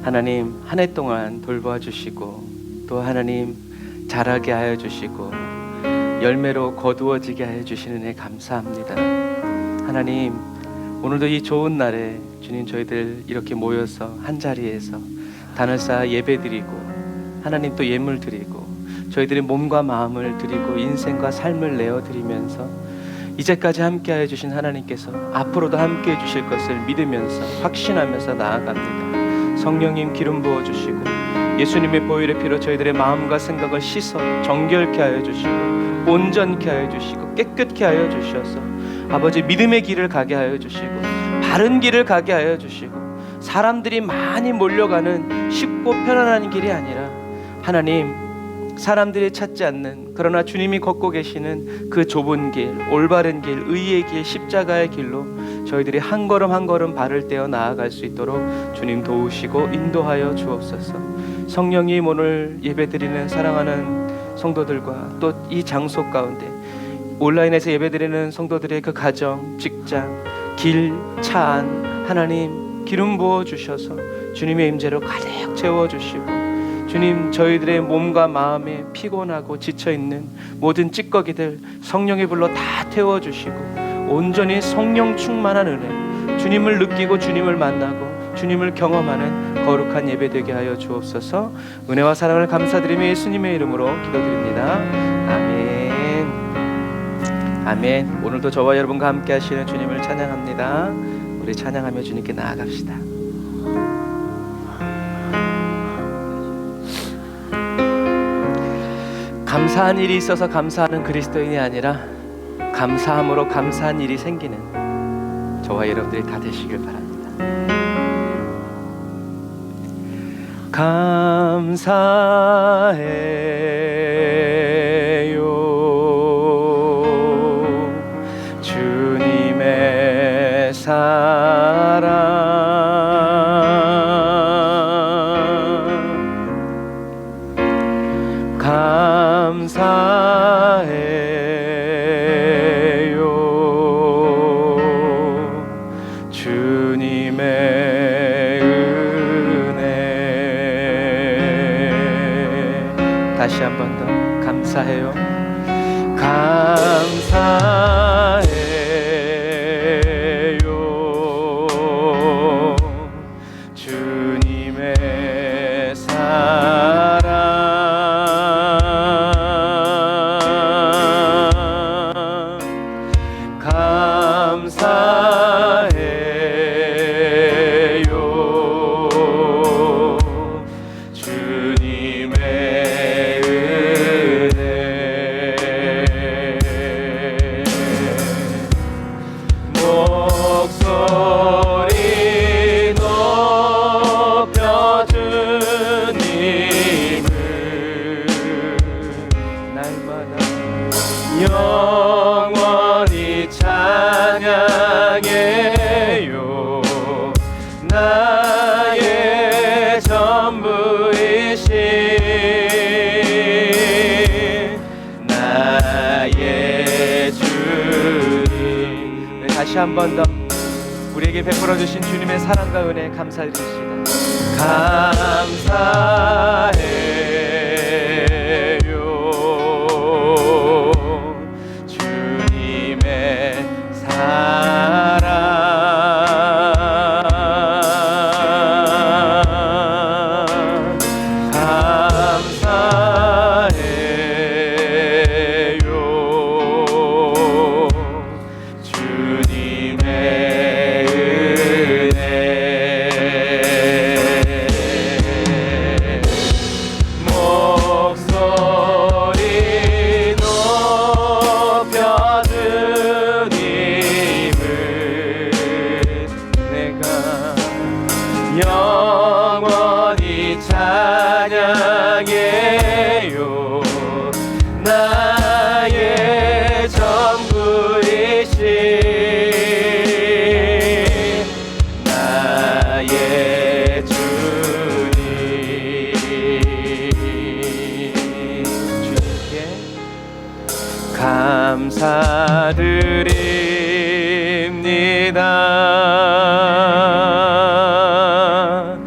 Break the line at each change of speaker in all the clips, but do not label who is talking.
하나님 한 해 동안 돌보아 주시고 또 하나님 자라게 하여 주시고 열매로 거두어지게 하여 주시는 애 감사합니다. 하나님 오늘도 이 좋은 날에 주님 저희들 이렇게 모여서 한자리에서 단을 쌓아 예배드리고 하나님 또 예물 드리고 저희들의 몸과 마음을 드리고 인생과 삶을 내어드리면서 이제까지 함께하여 주신 하나님께서 앞으로도 함께해 주실 것을 믿으면서 확신하면서 나아갑니다. 성령님 기름 부어주시고 예수님의 보혈의 피로 저희들의 마음과 생각을 씻어 정결케 하여 주시고 온전케 하여 주시고 깨끗게 하여 주셔서 아버지 믿음의 길을 가게 하여 주시고 바른 길을 가게 하여 주시고 사람들이 많이 몰려가는 쉽고 편안한 길이 아니라 하나님 사람들이 찾지 않는 그러나 주님이 걷고 계시는 그 좁은 길, 올바른 길, 의의 길, 십자가의 길로 저희들이 한 걸음 한 걸음 발을 떼어 나아갈 수 있도록 주님 도우시고 인도하여 주옵소서. 성령님 오늘 예배드리는 사랑하는 성도들과 또 이 장소 가운데 온라인에서 예배드리는 성도들의 그 가정, 직장, 길, 차 안 하나님 기름 부어 주셔서 주님의 임재로 가득 채워 주시고 주님 저희들의 몸과 마음에 피곤하고 지쳐있는 모든 찌꺼기들 성령의 불로 다 태워주시고 온전히 성령 충만한 은혜 주님을 느끼고 주님을 만나고 주님을 경험하는 거룩한 예배 되게 하여 주옵소서. 은혜와 사랑을 감사드리며 예수님의 이름으로 기도드립니다. 아멘. 아멘. 오늘도 저와 여러분과 함께 하시는 주님을 찬양합니다. 우리 찬양하며 주님께 나아갑시다. 감사한 일이 있어서 감사하는 그리스도인이 아니라 감사함으로 감사한 일이 생기는 저와 여러분들이 다 되시길 바랍니다. 감사해요 주님의 사랑 감사해요 주님의 은혜. 다시 한 번 더 감사해요. 감사해요 주님의 사랑 영원히 찬양해요 나의 전부이신 나의 주님. 네, 다시 한 번 더 우리에게 베풀어 주신 주님의 사랑과 은혜 감사드립시다. 감사해 영원히 찬양해요 나의 전부이신 나의 주님. 주님께 감사드립니다.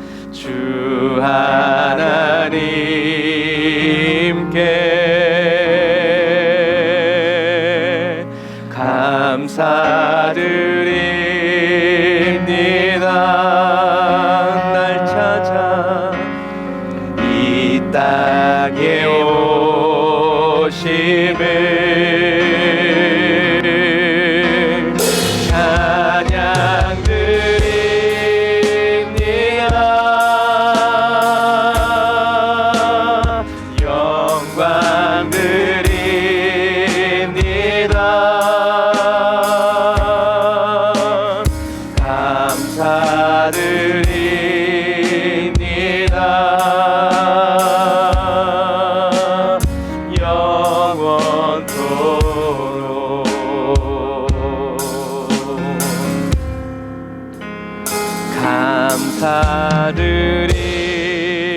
하나님께 감사드립니다. 날 찾아 이 땅에 오심을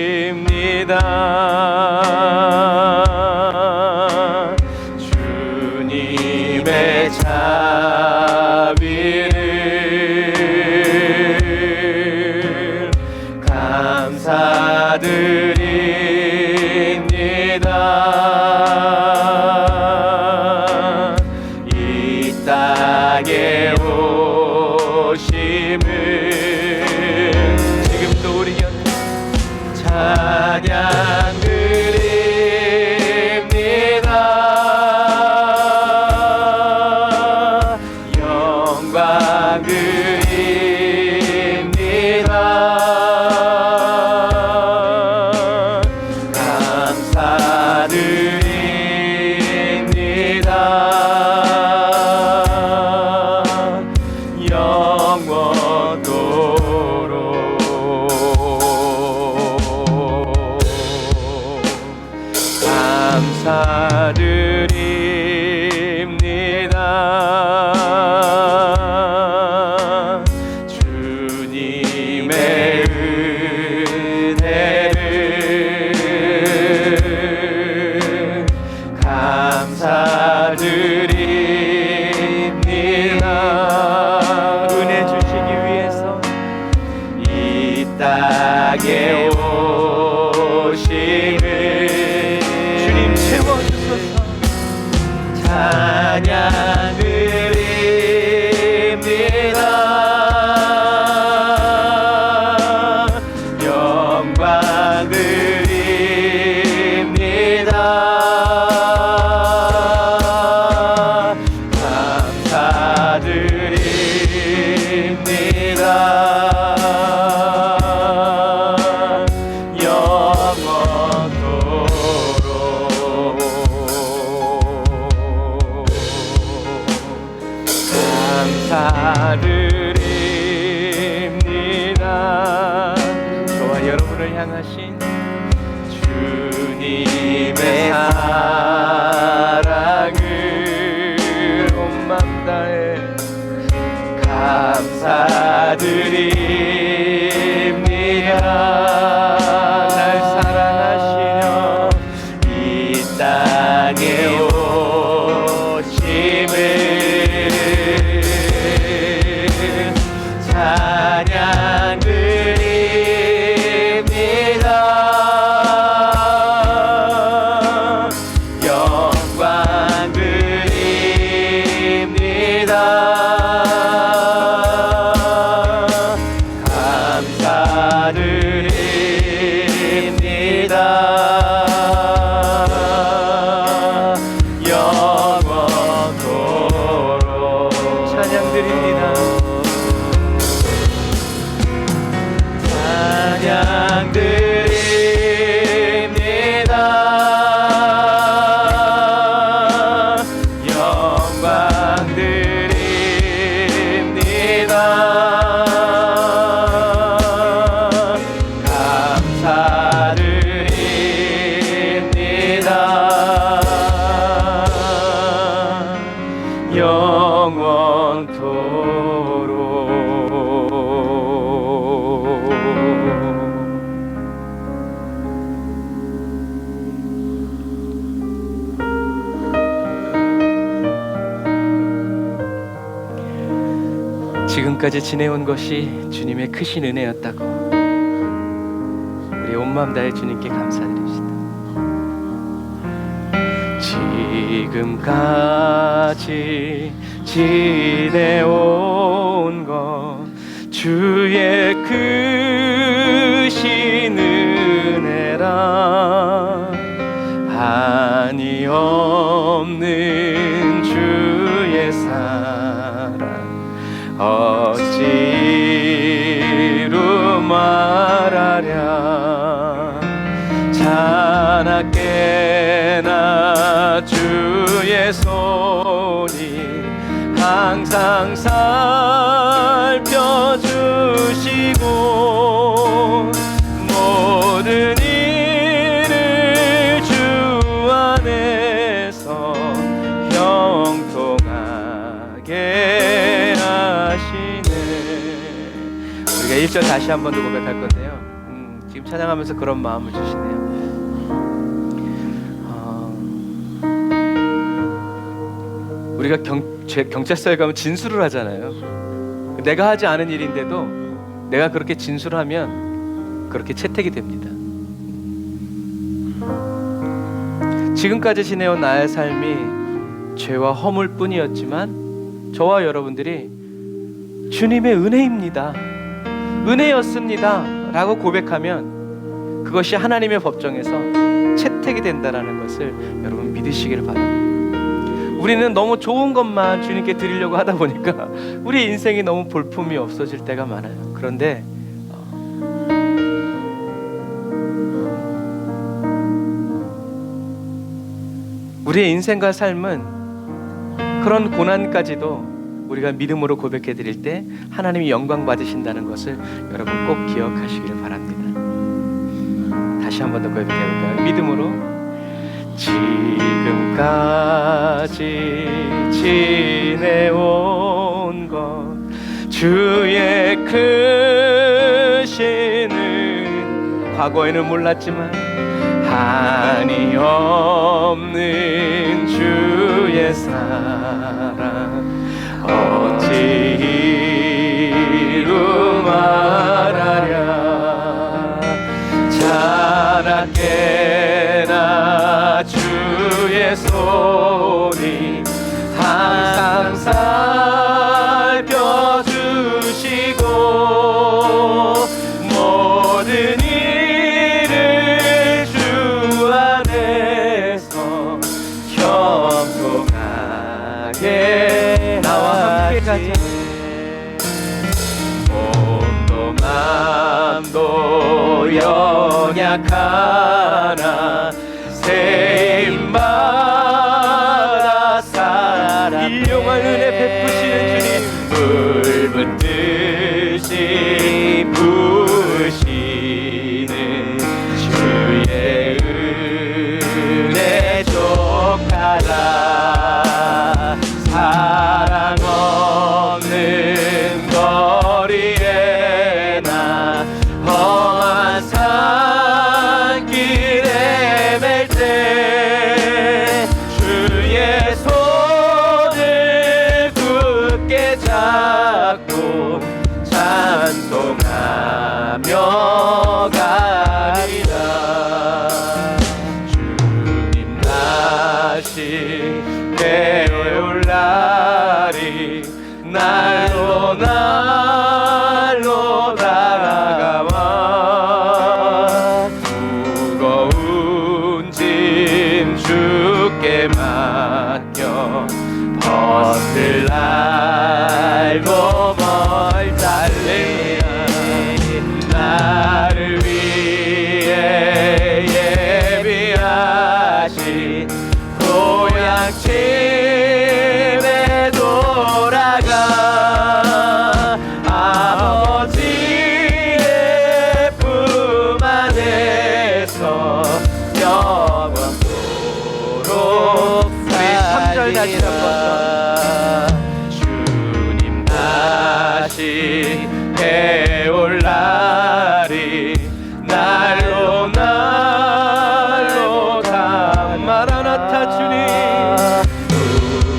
감사드립니다. 주님의 자비를 감사드립니다. 이 땅에 오심을 지금도 우리 곁에 찬양 드립니다. 영광 드립니다. 감사드립니다. 감사드립니다. 주님의 은혜를 감사드립니다. 은혜 주시기 위해서 이 땅에 오심을 채워주소서. 찬양 드립니다. 영광 드립니다. 감사드립니다. 감사드립니다. 저와 여러분을 향하신 주님의 사랑을 온 맘 다해 감사드립니다. 날 사랑하시며 이 땅에 오심을 찬양 드립니다. 영광 드립니다. 감사드립니다. 영원토록 찬양 드립니다. 찬양 드립니다. 영광 드립니다. 감사드립니다. 영원토록 지금까지 지내온 것이 주님의 크신 은혜였다고 우리 온 마음 다해 주님께 감사드립시다. 지금까지 지내온 것 주의 크신 은혜라 한이 없는 주의 사랑 어찌로 말하랴 자나깨나 주의 손이 항상 살펴주시고 모든 일을 주 안에서 형통하게 하시네. 우리가 1절 다시 한 번 더 고백할 건데요. 지금 찬양하면서 그런 마음을 주시네요. 우리가 경찰서에 가면 진술을 하잖아요. 내가 하지 않은 일인데도 내가 그렇게 진술하면 그렇게 채택이 됩니다. 지금까지 지내온 나의 삶이 죄와 허물 뿐이었지만 저와 여러분들이 주님의 은혜입니다, 은혜였습니다 라고 고백하면 그것이 하나님의 법정에서 채택이 된다는 것을 여러분 믿으시기를 바랍니다. 우리는 너무 좋은 것만 주님께 드리려고 하다 보니까 우리 인생이 너무 볼품이 없어질 때가 많아요. 그런데 우리의 인생과 삶은 그런 고난까지도 우리가 믿음으로 고백해 드릴 때 하나님이 영광 받으신다는 것을 여러분 꼭 기억하시기를 바랍니다. 다시 한 번 더 고백해 볼까요? 믿음으로 지금까지 지내온 것 주의 크신 은 과거에는 몰랐지만 한이 없는 주의 사랑 어찌로 말하랴 자나깨나 주의 손이 항상 살펴주시고 모든 일을 주 안에서 형통하게 나와 함께 가자. 몸도 맘도 연약하나 새임마다 사랑 일용할 은혜 베푸시는 주님 불붙듯이 부으시는 주의 은혜 족하라 사랑 없는 거리에 나 험한 산길에 맬 때 주의 손을 굳게 잡고 찬송하며 가리라. 주님 다시 배울 날이 날로 날로 다가와 무거운 짐 주께 맡겨 벗을 날도 멀다. 할렐루야. 나를 위해 예비하신 고향 집에 돌아가 아버지의 품 안에서 영원토록 살리라. 주님 다시 배울 날이 날로 날로 마라나타 주님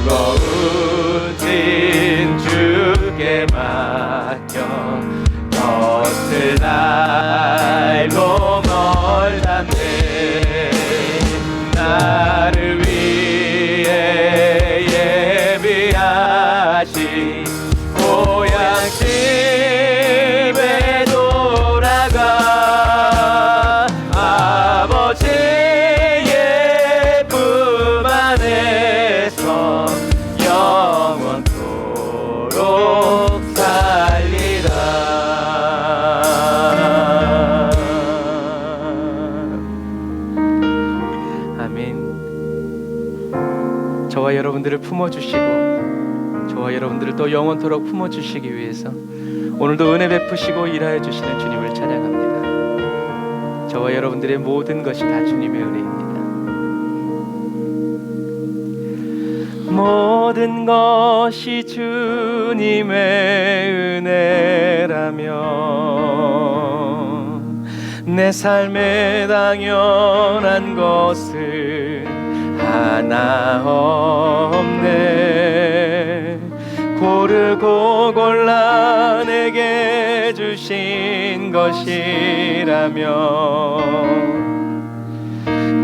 무거운 짐 주께 맡겨 벗을 날로 여러분들을 품어주시고 저와 여러분들을 또 영원토록 품어주시기 위해서 오늘도 은혜 베푸시고 일하여 주시는 주님을 찬양합니다. 저와 여러분들의 모든 것이 다 주님의 은혜입니다. 모든 것이 주님의 은혜라면 내 삶에 당연한 것은 하나 없네. 고르고 골라 내게 주신 것이라면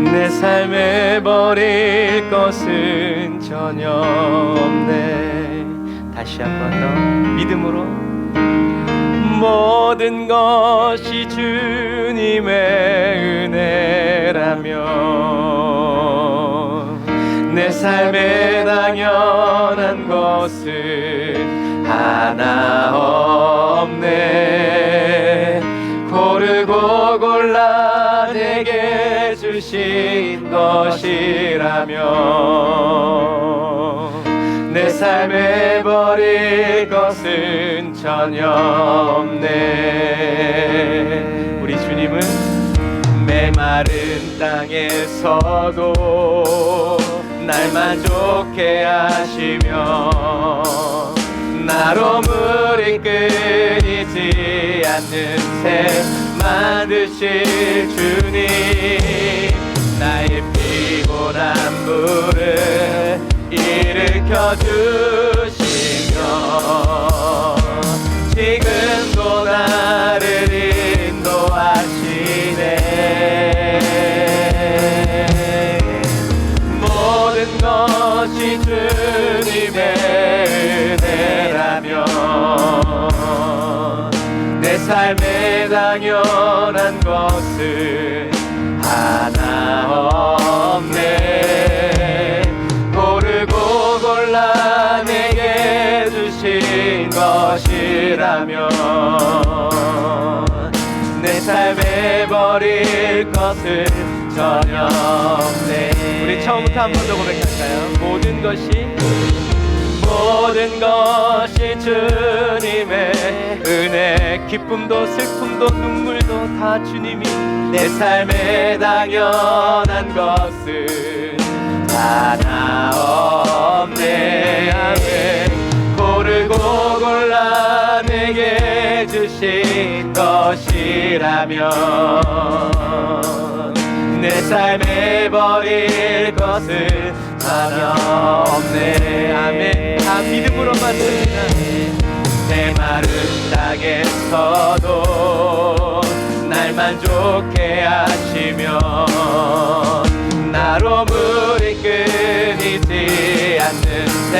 내 삶에 버릴 것은 전혀 없네. 다시 한 번 더 믿음으로 모든 것이 주님의 은혜라면 내 삶에 당연한 것은 하나 없네. 고르고 골라 내게 주신 것이라면 내 삶에 버릴 것은 전혀 없네. 우리 주님은 메마른 땅에서도 날 만족해 하시며 나로 물이 끊이지 않는 새 만드실 주님, 나의 피곤한 물을 일으켜 주시며 지금도 나를 인도하시네. 모든 것이 주님의 은혜라면 내 삶에 당연한 것은 하나 없네. 고르고 골라 내게 주신 것이라면 내 삶에 버릴 것은 전혀 없네. 우리 처음부터 한 번 더 고백할까요? 모든 것이 주님의 은혜, 기쁨도 슬픔도 눈물도 다 주님이 내 삶에 당연한 것은 하나 없네. 아멘. 고르고 골라 내게 주신 것이라면 내 삶에 버릴 것은 전혀 없네. 아멘. 다 믿음으로 받습니다. 메마른 땅에서도 날 만족해 하시며 나로 물이 끊이지 않는 새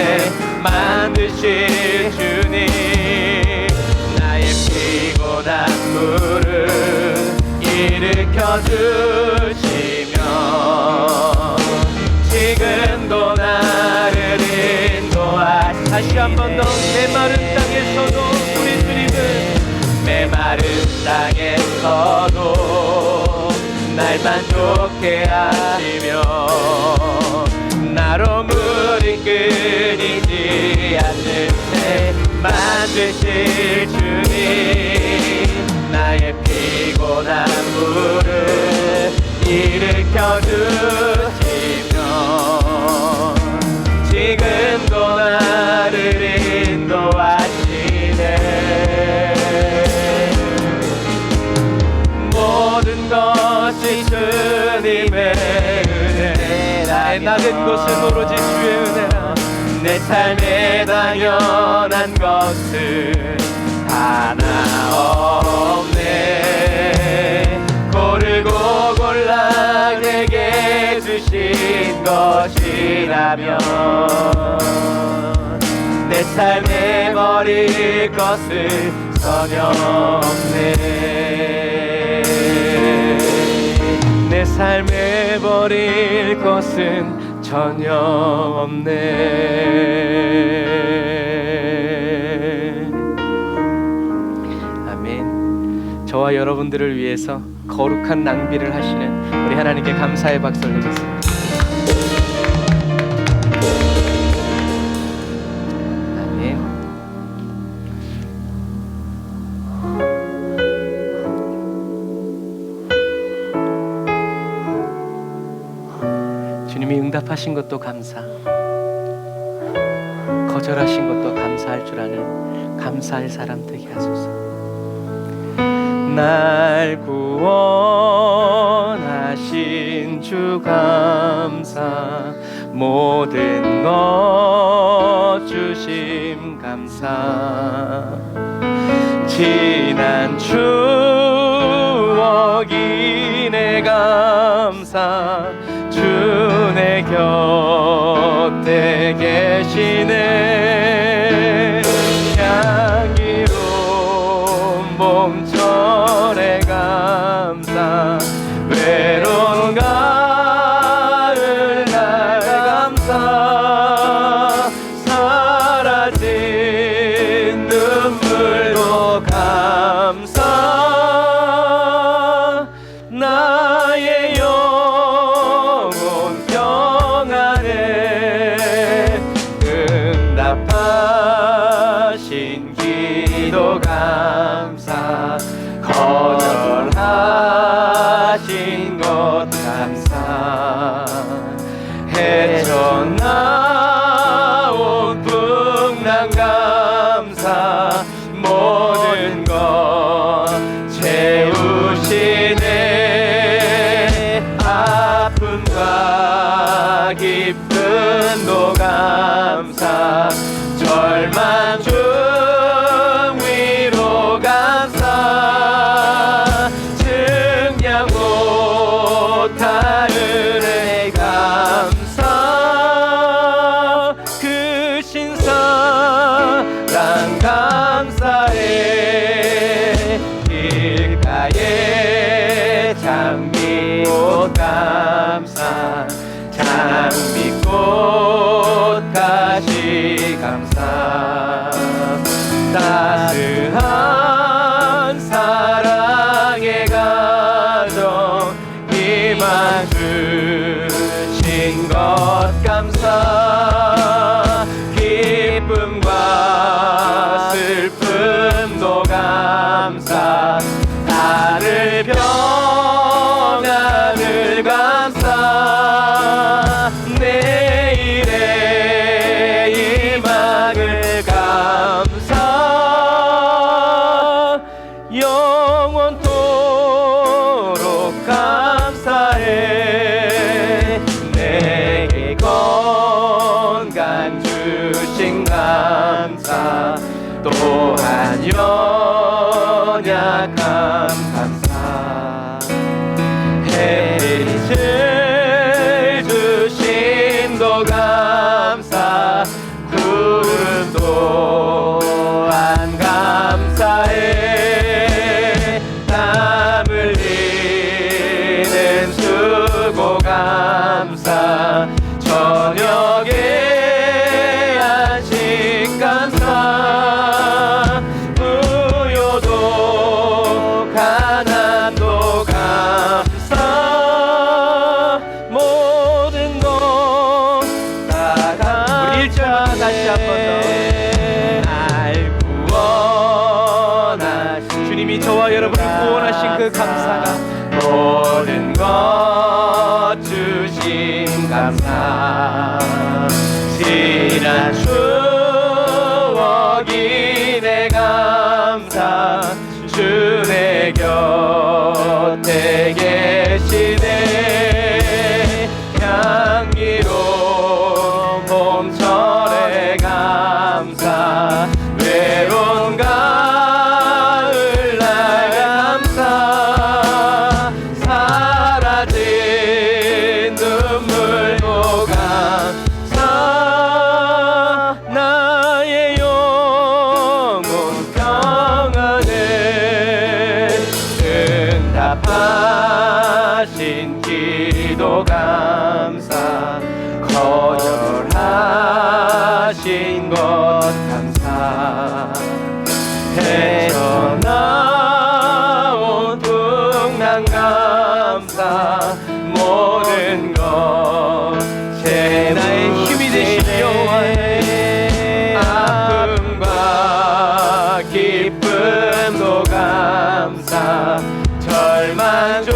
만드실 주님, 나의 피곤한 물을 일으켜 주시며 지금도 나를 인도하시. 다시 한 번 더 메마른 땅에서도 우리 주님은 메마른 땅에서도 날 만족해 하시며 나로 물이 끊이지 않는 새 만드실 주님, 나의 피곤한 물을 일으켜 주시며 지금도 나를 인도하시네. 모든 것이 주님의 은혜, 나의 낮은 곳은 오로지 주의 은혜라. 내 삶에 당연한 것은 하나 없네. 고르고 골라 내게 주신 것이라면 내 삶에 버릴 것은 전혀 없네. 내 삶에 버릴 것은 전혀 없네. 아멘. 저와 여러분들을 위해서 거룩한 낭비를 하시는 우리 하나님께 감사의 박수를 드리겠습니다. 주님이 응답하신 것도 감사, 거절하신 것도 감사할 줄 아는 감사의 사람 되게 하소서. 날 구원하신 주 감사, 모든 것 주심 감사. 지난 추억이 내 감사, 주 내 곁에 계시네. 향기로운 봄철의 감사, 외로운 가을 날 감사. 사라진 눈물도 감사. 나의 영혼 평안에 응답하신 기도 감사, 거절하신 것 감사. 헤쳐나온 풍랑 감사, 모든 것 채우시네. 아픔과 기쁨도 감사, 절망 중 위로 감사. 증량 못할 은혜 감사. 그 신사랑 감사해. 길가에 장미꽃 감사, 장미꽃 가시 감사. 따스한 사랑의 가정 희망 주신 것 감사. 기쁨과 슬픔도 감사, 나를 평안을 감사. 내일의 희망을 감사. 영원토록 감사해. 내게 건강 주신 감사, 또한 연약함 감사. 햇빛을 주심도 감사, 구름 또한 감사해. 땀 흘리는 수고 감사, 저녁에 안식 감사. 부요도 가난도 감사, 모든 것 다 감사. 우리 1절만 다시 한 번 더. 날 구원하신 주님이 저와 여러분을 구원하신 그 감사가, 모든 것 주신 감사. 지난 추억이 내 감사, 주 내 곁에 계시네. 향기로운 봄철의 감사, 외로운 가을 날 감사. 사라진 눈물도 감사. 나의 영혼 평안에 응답하신 기도 감사, 거절하신 것 감사. 헤쳐나온 풍랑 감사, 모든 것 제 나의 힘이 되신 여호와의 아픔과 기쁨도 감사. 절망 중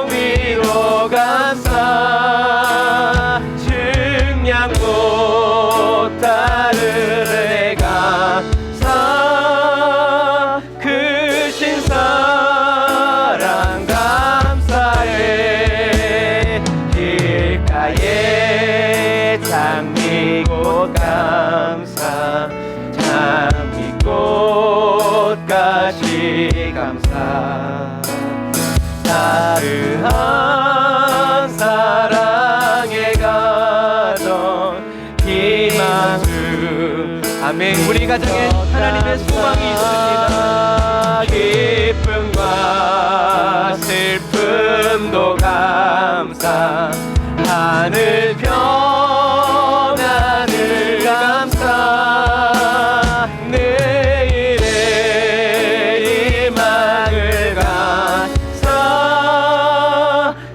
위로 감사. 아멘. 우리 가정에 하나님의 소망이 있습니다.
기쁨과 슬픔도 감사, 하늘 평안을 감사, 내일의 희망을 감사,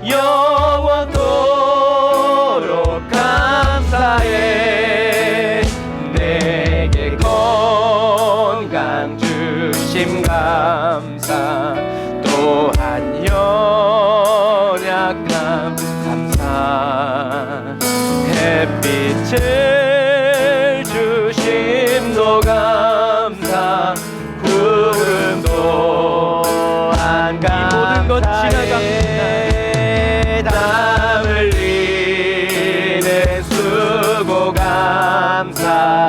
영원토록 감사해. 내게 건강 주심 감사, 또한 연약함 감사, 햇빛을 주심도 감사, 구름도 안 감사해.
모든 것 지나갑니다.
땀 흘리는 수고 감사,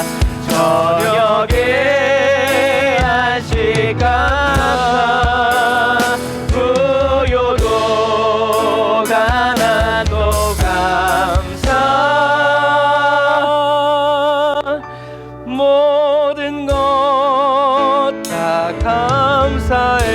저녁에 안식 감사, 부요도 가난도 감사, 모든 것 다 감사해.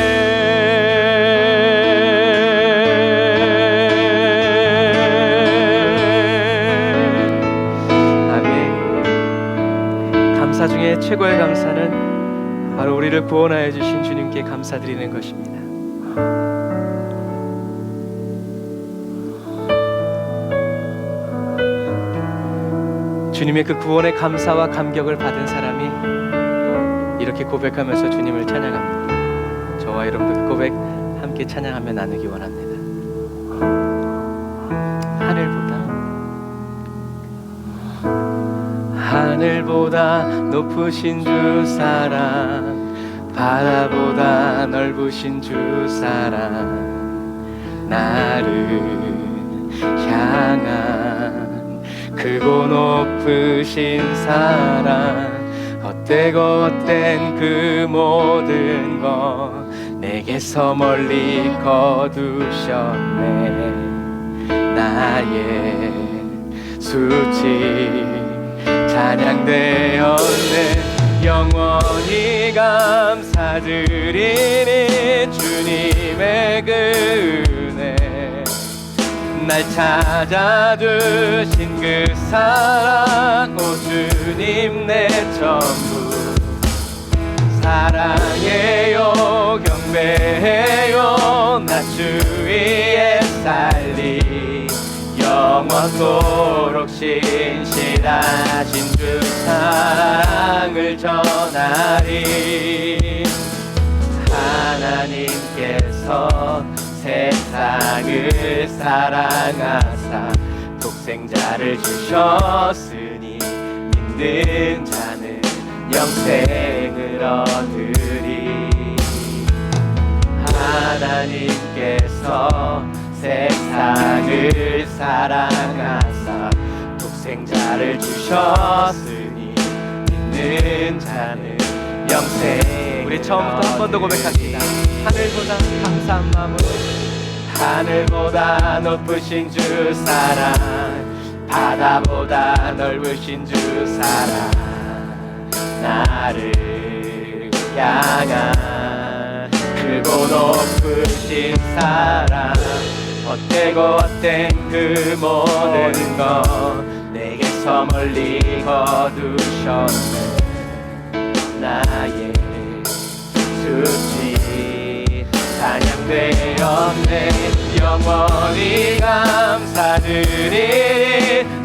아멘. 감사 중에 최고의 감사는 바로 우리를 구원하여 주신 주님께 감사드리는 것입니다. 주님의 그 구원의 감사와 감격을 받은 사람이 이렇게 고백하면서 주님을 찬양합니다. 저와 여러분도 그 고백 함께 찬양하며 나누기 원합니다. 하늘보다 높으신 주 사랑, 바다보다 넓으신 주 사랑, 나를 향한 크고 높으신 사랑, 헛되고 헛된 그 모든 것 내게서 멀리 거두셨네. 나의 수치 찬양되었네. 영원히 감사드리니 주님의 그 은혜, 날 찾아주신 그 사랑, 오 주님 내 전부 사랑해요 경배해요. 나 주위에 살리 영원토록 신실하신 주 사랑을 전하리. 하나님께서 세상을 사랑하사 독생자를 주셨으니 믿는 자는 영생을 얻으리. 하나님께서 세상을 사랑하사 독생자를 주셨으니 믿는 자는 영생. 우리 처음부터 한 번 더 고백합니다. 하늘보다 감사한 마음으로,
하늘보다 높으신 주 사랑, 바다보다 넓으신 주 사랑, 나를 향한 크고 높으신 사랑, 헛되고 헛된 그 모든 것 내게서 멀리 거두셨네. 나의 수치 찬양되었네. 영원히 감사드리니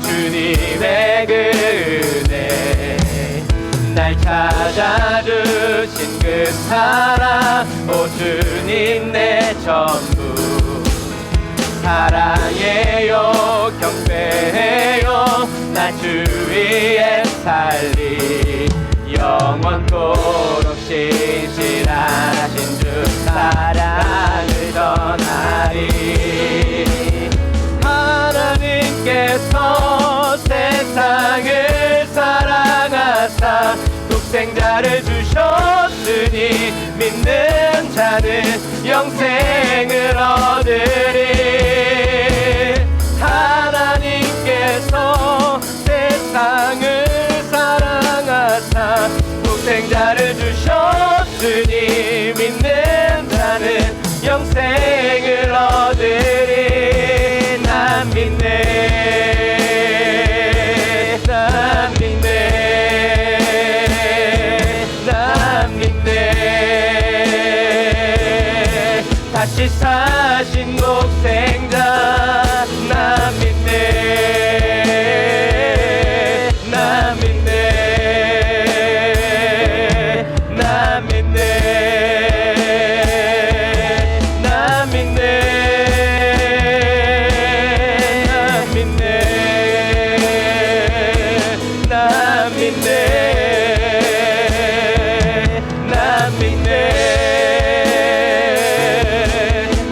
주님의 그 은혜, 날 찾아주신 그 사랑, 오 주님 내 전부 사랑해요 경배해요. 나 주위에 살리 영원토록 신실하신 주 사랑을 전하리. 하나님께서 세상을 사랑하사 독생자를 주셨으니 믿는 자는 영생을 얻으리. 하나님께서 세상을 사랑하사 사신 독생자 나 믿네 나 믿네 나 믿네 나 믿네 나 믿네 나 믿네 나 믿네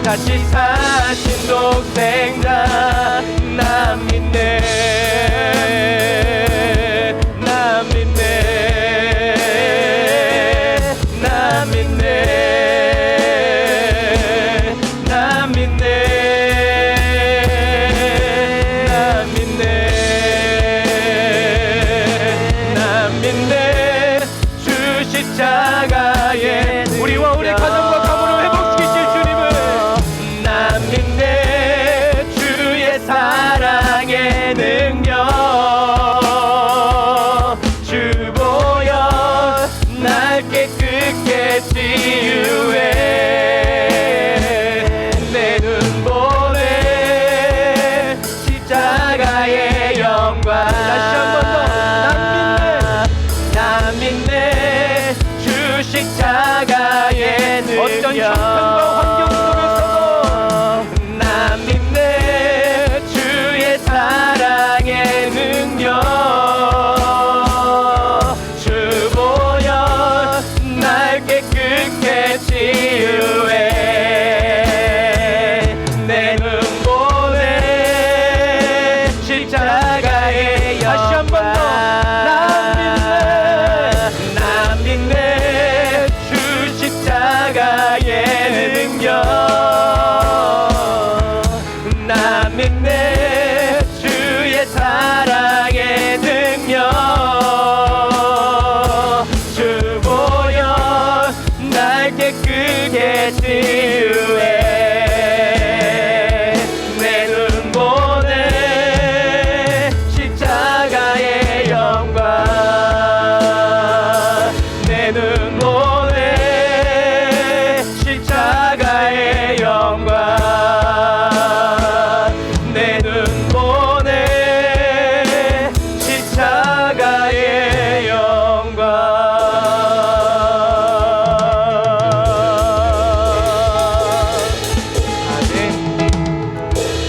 다시 사신 독생자 나 믿네 나 믿네 나 믿네 나 믿네 나 믿네 나 믿네 주 십자가에 우리와 우리 가정과 가문을 회복시키실 주님을 나 믿네 주의 사랑의 능력 주 보여 날 깨끗게 치유해 내 눈 보네 십자가의 영광 다시 한 번 더 나 믿네 주 십자가의 능력 어떤 형편과 환경 속에서도 나 믿네 주의 사랑의 능력 주 보여 날 깨끗게 치유해 내 눈 보네 십자가의 영광 다시 한 번 더 나 믿네 주 십자가의 능력 나 믿네 주의 사랑의 능력 주 보여 날 깨끗게 치유해 내 눈 보네 십자가의 영광 내 눈 보네 십자가의 영광 내 눈 보네 십자가의 영광 아멘.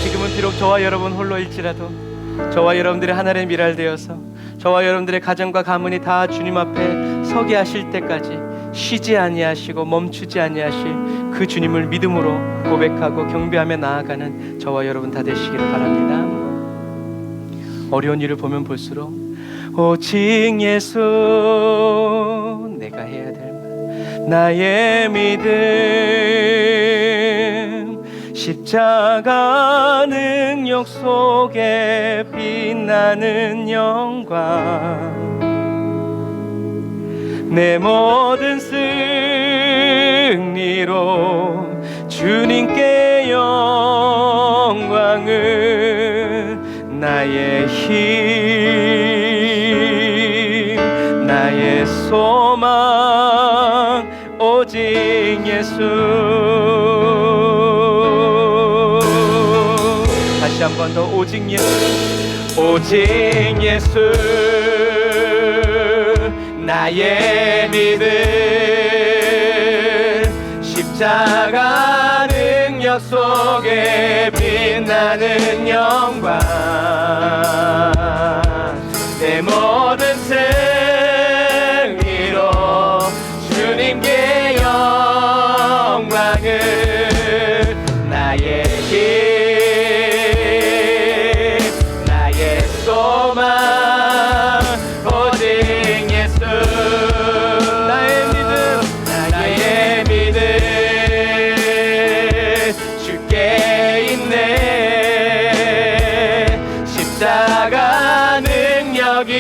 지금은 비록 저와 여러분 홀로일지라도 저와 여러분들의 하나님의 미랄 되어서 저와 여러분들의 가정과 가문이 다 주님 앞에 서게 하실 때까지 쉬지 아니하시고 멈추지 아니하실 그 주님을 믿음으로 고백하고 경배하며 나아가는 저와 여러분 다 되시기를 바랍니다. 어려운 일을 보면 볼수록 오직 예수 내가 해야 될 말 나의 믿음 십자가 능력 속에 빛나는 영광 내 모든 승리로 주님께 영광을 나의 힘 나의 소망 오직 예수 다시 한 번 더 오직 예수 오직 예수 나의 믿음 십자가 능력 속에 빛나는 영광 내 모든 승리로 주님께 영광을 나의 힘 나의 소망 오직 예수 나의 믿음 주께 있네 십자가 능력이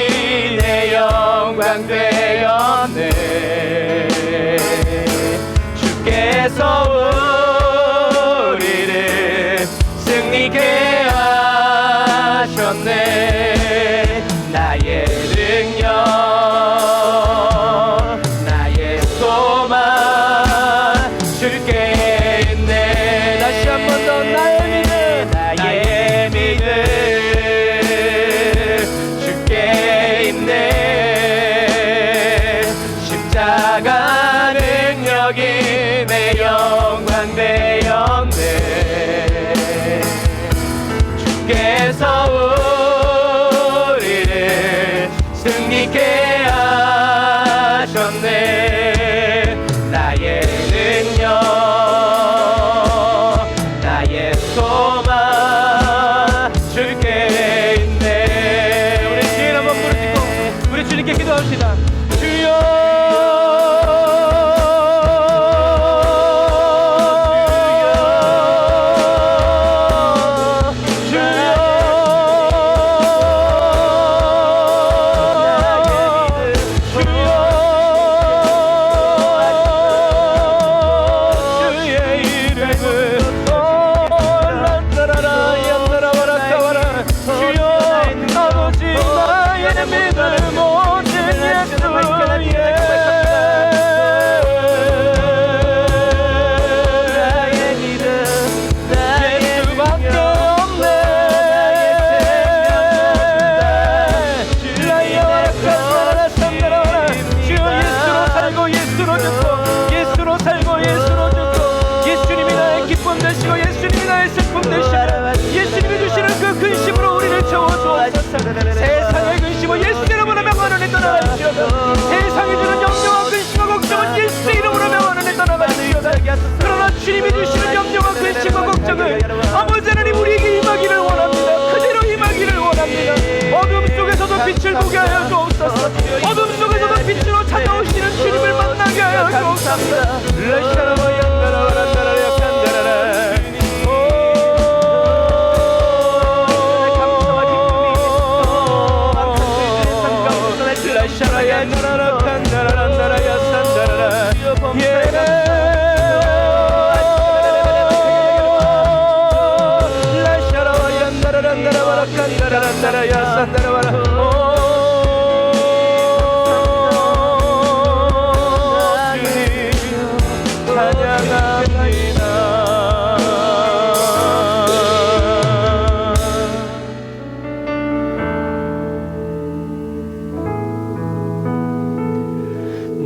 세상의 근심을 예수 이름으로 명하노니 떠나갈지어다. 세상이 주는 염려와 근심과 걱정은 예수 이름으로 명하노니 떠나갈지어다. 그러나 주님이 주시는 염려와 근심과 걱정을 아버지 하나님 우리에게 임하기를 원합니다. 그대로 임하기를 원합니다. 어둠 속에서도 빛을 보게 하여 주옵소서. 어둠 속에서도 빛으로 찾아오시는 주님을 만나게 하여 주옵소서.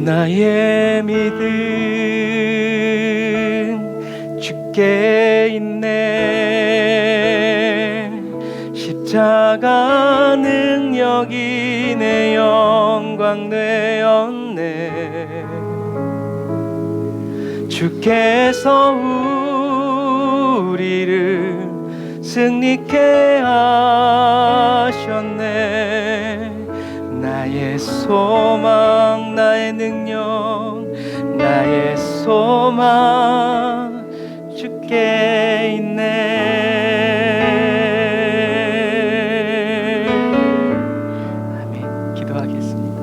나의 믿음 주께 있네. 십자가 능력이 내 영광 되었네. 주께서 우리를 승리케 하셨네. 나의 소망 나의 능력 나의 소망 주께 있네. 아멘. 기도하겠습니다.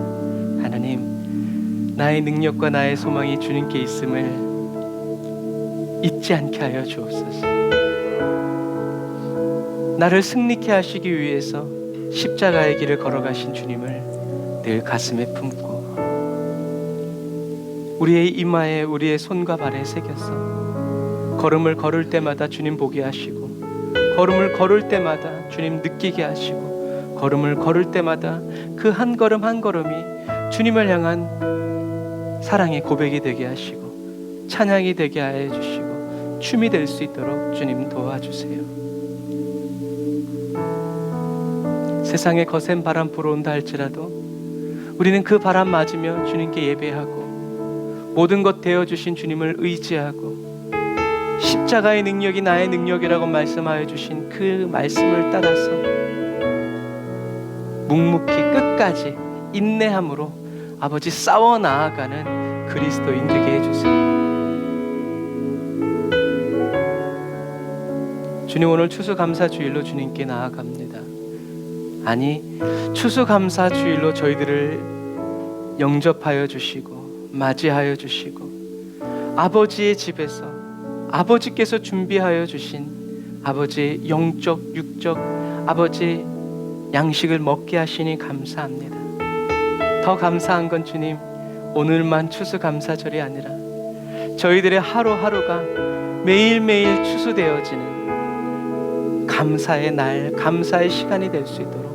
하나님, 나의 능력과 나의 소망이 주님께 있음을 잊지 않게 하여 주옵소서. 나를 승리케 하시기 위해서 십자가의 길을 걸어가신 주님을 늘 가슴에 품고 우리의 이마에 우리의 손과 발에 새겨서 걸음을 걸을 때마다 주님 보게 하시고, 걸음을 걸을 때마다 주님 느끼게 하시고, 걸음을 걸을 때마다 그 한 걸음 한 걸음이 주님을 향한 사랑의 고백이 되게 하시고 찬양이 되게 하여 주시고 춤이 될 수 있도록 주님 도와주세요. 세상에 거센 바람 불어온다 할지라도 우리는 그 바람 맞으며 주님께 예배하고 모든 것 되어주신 주님을 의지하고 십자가의 능력이 나의 능력이라고 말씀하여 주신 그 말씀을 따라서 묵묵히 끝까지 인내함으로 아버지 싸워 나아가는 그리스도인 되게 해주세요. 주님, 오늘 추수감사주일로 주님께 나아갑니다. 아니, 추수감사주일로 저희들을 영접하여 주시고 맞이하여 주시고 아버지의 집에서 아버지께서 준비하여 주신 아버지의 영적 육적 아버지 양식을 먹게 하시니 감사합니다. 더 감사한 건 주님, 오늘만 추수감사절이 아니라 저희들의 하루하루가 매일매일 추수되어지는 감사의 날, 감사의 시간이 될 수 있도록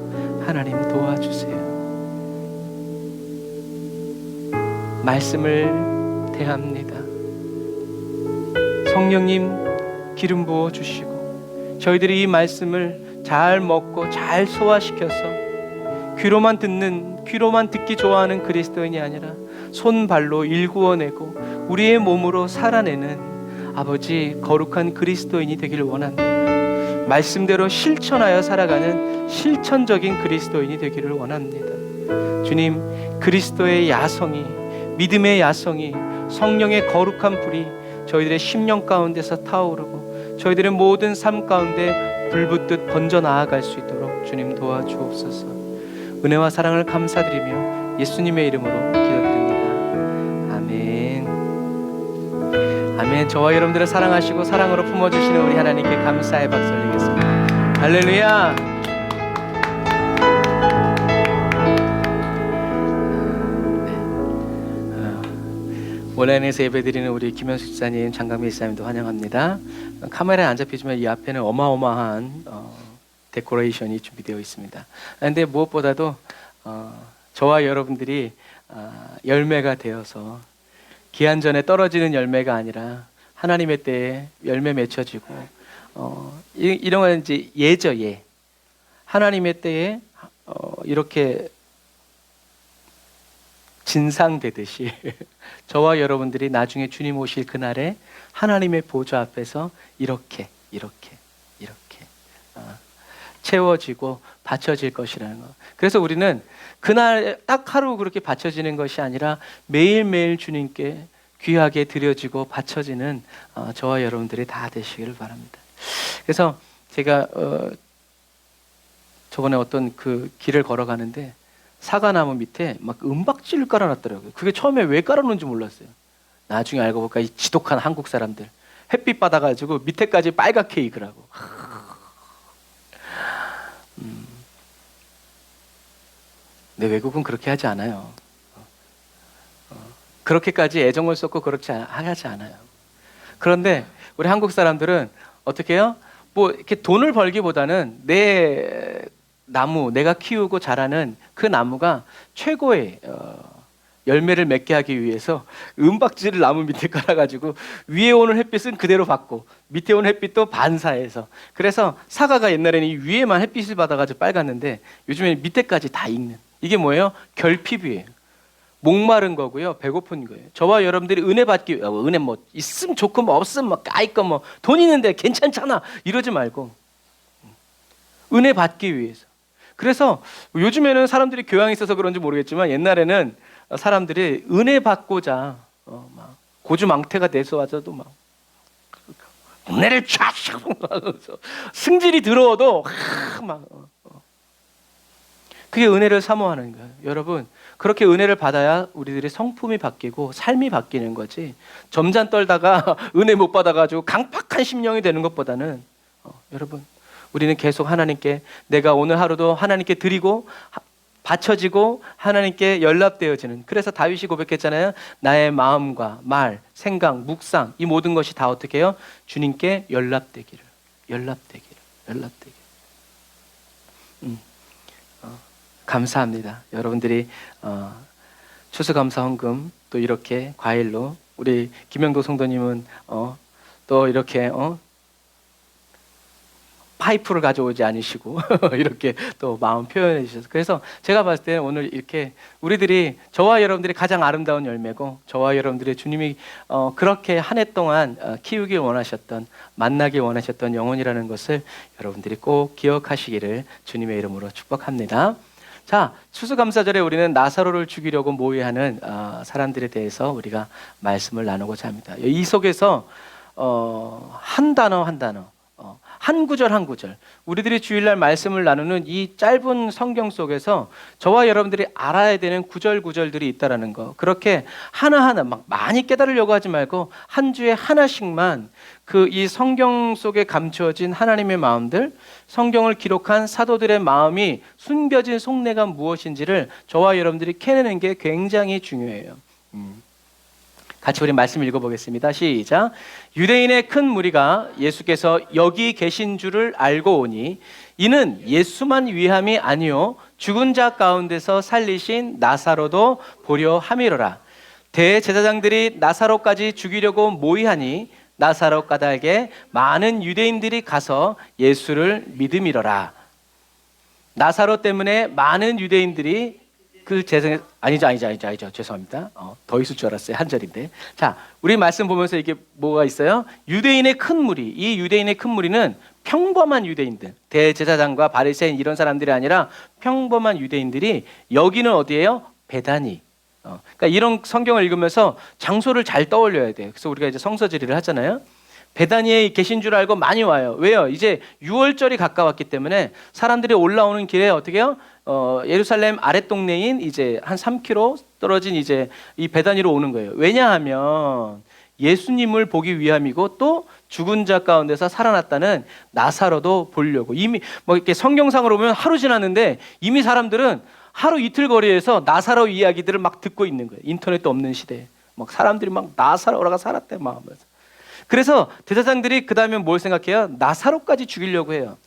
하나님 도와주세요. 말씀을 대합니다. 성령님 기름 부어 주시고 저희들이 이 말씀을 잘 먹고 잘 소화시켜서 귀로만 듣기 좋아하는 그리스도인이 아니라 손발로 일구어내고 우리의 몸으로 살아내는 아버지 거룩한 그리스도인이 되기를 원합니다. 말씀대로 실천하여 살아가는 실천적인 그리스도인이 되기를 원합니다. 주님, 그리스도의 야성이, 믿음의 야성이, 성령의 거룩한 불이 저희들의 심령 가운데서 타오르고 저희들의 모든 삶 가운데 불붙듯 번져 나아갈 수 있도록 주님 도와주옵소서. 은혜와 사랑을 감사드리며 예수님의 이름으로 기도드립니다. 아멘. 아멘. 저와 여러분들을 사랑하시고 사랑으로 품어주시는 우리 하나님께 감사의 박수 올리겠습니다. 할렐루야. 온라인에서 예배드리는 우리 김현수 집사님, 장강민 집사님도 환영합니다. 카메라에 안 잡히지만 이 앞에는 어마어마한 데코레이션이 준비되어 있습니다. 그런데 무엇보다도 저와 여러분들이 열매가 되어서 기한전에 떨어지는 열매가 아니라 하나님의 때에 열매 맺혀지고 이런 건 이제 예죠. 예. 하나님의 때에
이렇게 진상되듯이 저와 여러분들이 나중에 주님 오실 그날에 하나님의 보좌 앞에서 이렇게 채워지고 받쳐질 것이라는 것. 그래서 우리는 그날 딱 하루 그렇게 받쳐지는 것이 아니라 매일매일 주님께 귀하게 드려지고 받쳐지는 저와 여러분들이 다 되시기를 바랍니다. 그래서 제가 저번에 어떤 그 길을 걸어가는데 사과나무 밑에 막 은박지를 깔아놨더라고요. 그게 처음에 왜 깔아놓은지 몰랐어요. 나중에 알고 보니까 이 지독한 한국 사람들 햇빛 받아가지고 밑에까지 빨갛게 익으라고. 근데 외국은 그렇게 하지 않아요. 그렇게까지 애정을 쏟고 그렇지 하지 않아요. 그런데 우리 한국 사람들은 어떻게 해요? 뭐 이렇게 돈을 벌기보다는 내 나무, 내가 키우고 자라는 그 나무가 최고의 열매를 맺게 하기 위해서 은박지를 나무 밑에 깔아가지고 위에 오는 햇빛은 그대로 받고 밑에 오는 햇빛도 반사해서, 그래서 사과가 옛날에는 이 위에만 햇빛을 받아가지고 빨갛는데 요즘에는 밑에까지 다 익는, 이게 뭐예요? 결핍이에요. 목마른 거고요, 배고픈 거예요. 저와 여러분들이 은혜 받기, 은혜 뭐 있으면 좋고 뭐 없으면 뭐 까이거 뭐 돈 있는데 괜찮잖아 이러지 말고 은혜 받기 위해서. 그래서 요즘에는 사람들이 교양이 있어서 그런지 모르겠지만 옛날에는 사람들이 은혜 받고자 막 고주망태가 돼서 와서도 막 은혜를 쫙 하면서 승질이 들어도 막 그게 은혜를 사모하는 거예요. 여러분, 그렇게 은혜를 받아야 우리들의 성품이 바뀌고 삶이 바뀌는 거지, 점잔 떨다가 은혜 못 받아가지고 강팍한 심령이 되는 것보다는 여러분, 우리는 계속 하나님께, 내가 오늘 하루도 하나님께 드리고 바쳐지고 하나님께 연락되어지는, 그래서 다윗이 고백했잖아요. 나의 마음과 말, 생각, 묵상 이 모든 것이 다 어떻게 해요? 주님께 연락되기를. 감사합니다. 여러분들이 추수감사 헌금 또 이렇게 과일로, 우리 김영도 성도님은 또 이렇게 파이프를 가져오지 않으시고 이렇게 또 마음 표현해 주셔서, 그래서 제가 봤을 때 오늘 이렇게 우리들이, 저와 여러분들이 가장 아름다운 열매고, 저와 여러분들의 주님이 그렇게 한 해 동안 키우길 원하셨던, 만나길 원하셨던 영혼이라는 것을 여러분들이 꼭 기억하시기를 주님의 이름으로 축복합니다. 자, 추수감사절에 우리는 나사로를 죽이려고 모의하는 사람들에 대해서 우리가 말씀을 나누고자 합니다. 이 속에서 한 단어 한 구절 한 구절, 우리들이 주일날 말씀을 나누는 이 짧은 성경 속에서 저와 여러분들이 알아야 되는 구절들이 있다라는 거, 그렇게 하나하나 막 많이 깨달으려고 하지 말고 한 주에 하나씩만 그 이 성경 속에 감추어진 하나님의 마음들, 성경을 기록한 사도들의 마음이 숨겨진 속내가 무엇인지를 저와 여러분들이 캐내는 게 굉장히 중요해요. 같이 우리 말씀 읽어보겠습니다. 시작. 유대인의 큰 무리가 예수께서 여기 계신 줄을 알고 오니 이는 예수만 위함이 아니요 죽은 자 가운데서 살리신 나사로도 보려 함이로라. 대제사장들이 나사로까지 죽이려고 모의하니 나사로 까닭에 많은 유대인들이 가서 예수를 믿음이로라. 나사로 때문에 많은 유대인들이 그 재성에, 아니죠. 죄송합니다. 더 있을 줄 알았어요. 한 절인데. 자, 우리 말씀 보면서 이게 뭐가 있어요? 유대인의 큰 무리. 이 유대인의 큰 무리는 평범한 유대인들, 대제사장과 바리새인 이런 사람들이 아니라 평범한 유대인들이, 여기는 어디예요? 베다니. 그러니까 이런 성경을 읽으면서 장소를 잘 떠올려야 돼요. 그래서 우리가 이제 성서지리를 하잖아요. 베다니에 계신 줄 알고 많이 와요. 왜요? 이제 6월절이 가까웠기 때문에 사람들이 올라오는 길에 어떻게 해요? 예루살렘 아랫동네인 이제 한 3km 떨어진 이제 이 베다니로 오는 거예요. 왜냐하면 예수님을 보기 위함이고, 또 죽은 자 가운데서 살아났다는 나사로도 보려고. 이미 뭐 이렇게 성경상으로 보면 하루 지났는데 이미 사람들은 하루 이틀 거리에서 나사로 이야기들을 막 듣고 있는 거예요. 인터넷도 없는 시대에 막 사람들이 막 나사로가 살았대 막 하면서. 그래서 대제사장들이 그 다음에 뭘 생각해요? 나사로까지 죽이려고 해요.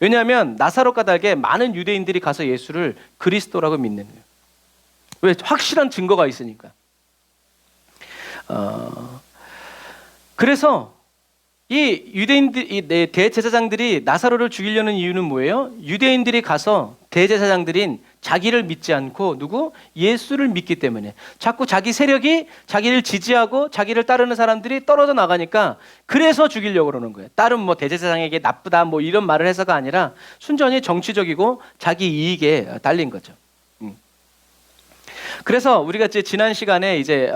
왜냐하면 나사로 까닭에 많은 유대인들이 가서 예수를 그리스도라고 믿는 거예요. 왜? 확실한 증거가 있으니까. 그래서 이 유대인들, 이 대제사장들이 나사로를 죽이려는 이유는 뭐예요? 유대인들이 가서
대제사장들인 자기를 믿지 않고 누구? 예수를 믿기 때문에 자꾸 자기 세력이 자기를 지지하고 자기를 따르는 사람들이 떨어져 나가니까 그래서 죽이려고 그러는 거예요. 다른 뭐 대제사장에게 나쁘다 뭐 이런 말을 해서가 아니라 순전히 정치적이고 자기 이익에 달린 거죠. 그래서 우리가 이제 지난 시간에 이제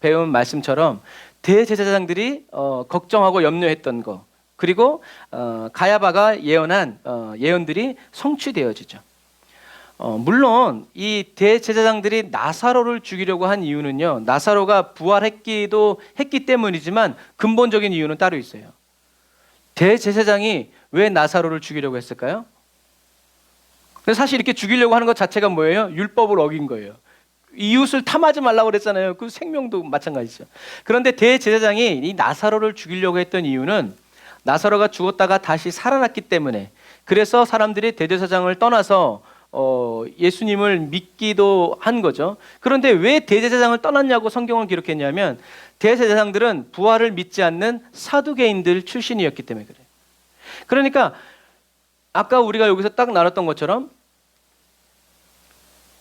배운 말씀처럼 대제사장들이 걱정하고 염려했던 거, 그리고 가야바가 예언한 예언들이 성취되어지죠. 물론 이 대제사장들이 나사로를 죽이려고 한 이유는요, 나사로가 부활했기도 했기 때문이지만 근본적인 이유는 따로 있어요. 대제사장이 왜 나사로를 죽이려고 했을까요? 사실 이렇게 죽이려고 하는 것 자체가 뭐예요? 율법을 어긴 거예요. 이웃을 탐하지 말라고 그랬잖아요. 그 생명도 마찬가지죠. 그런데 대제사장이 이 나사로를 죽이려고 했던 이유는 나사로가 죽었다가 다시 살아났기 때문에, 그래서 사람들이 대제사장을 떠나서 예수님을 믿기도 한 거죠. 그런데 왜 대제사장을 떠났냐고 성경은 기록했냐면 대제사장들은 부활을 믿지 않는 사두개인들 출신이었기 때문에 그래요. 그러니까 아까 우리가 여기서 딱 나눴던 것처럼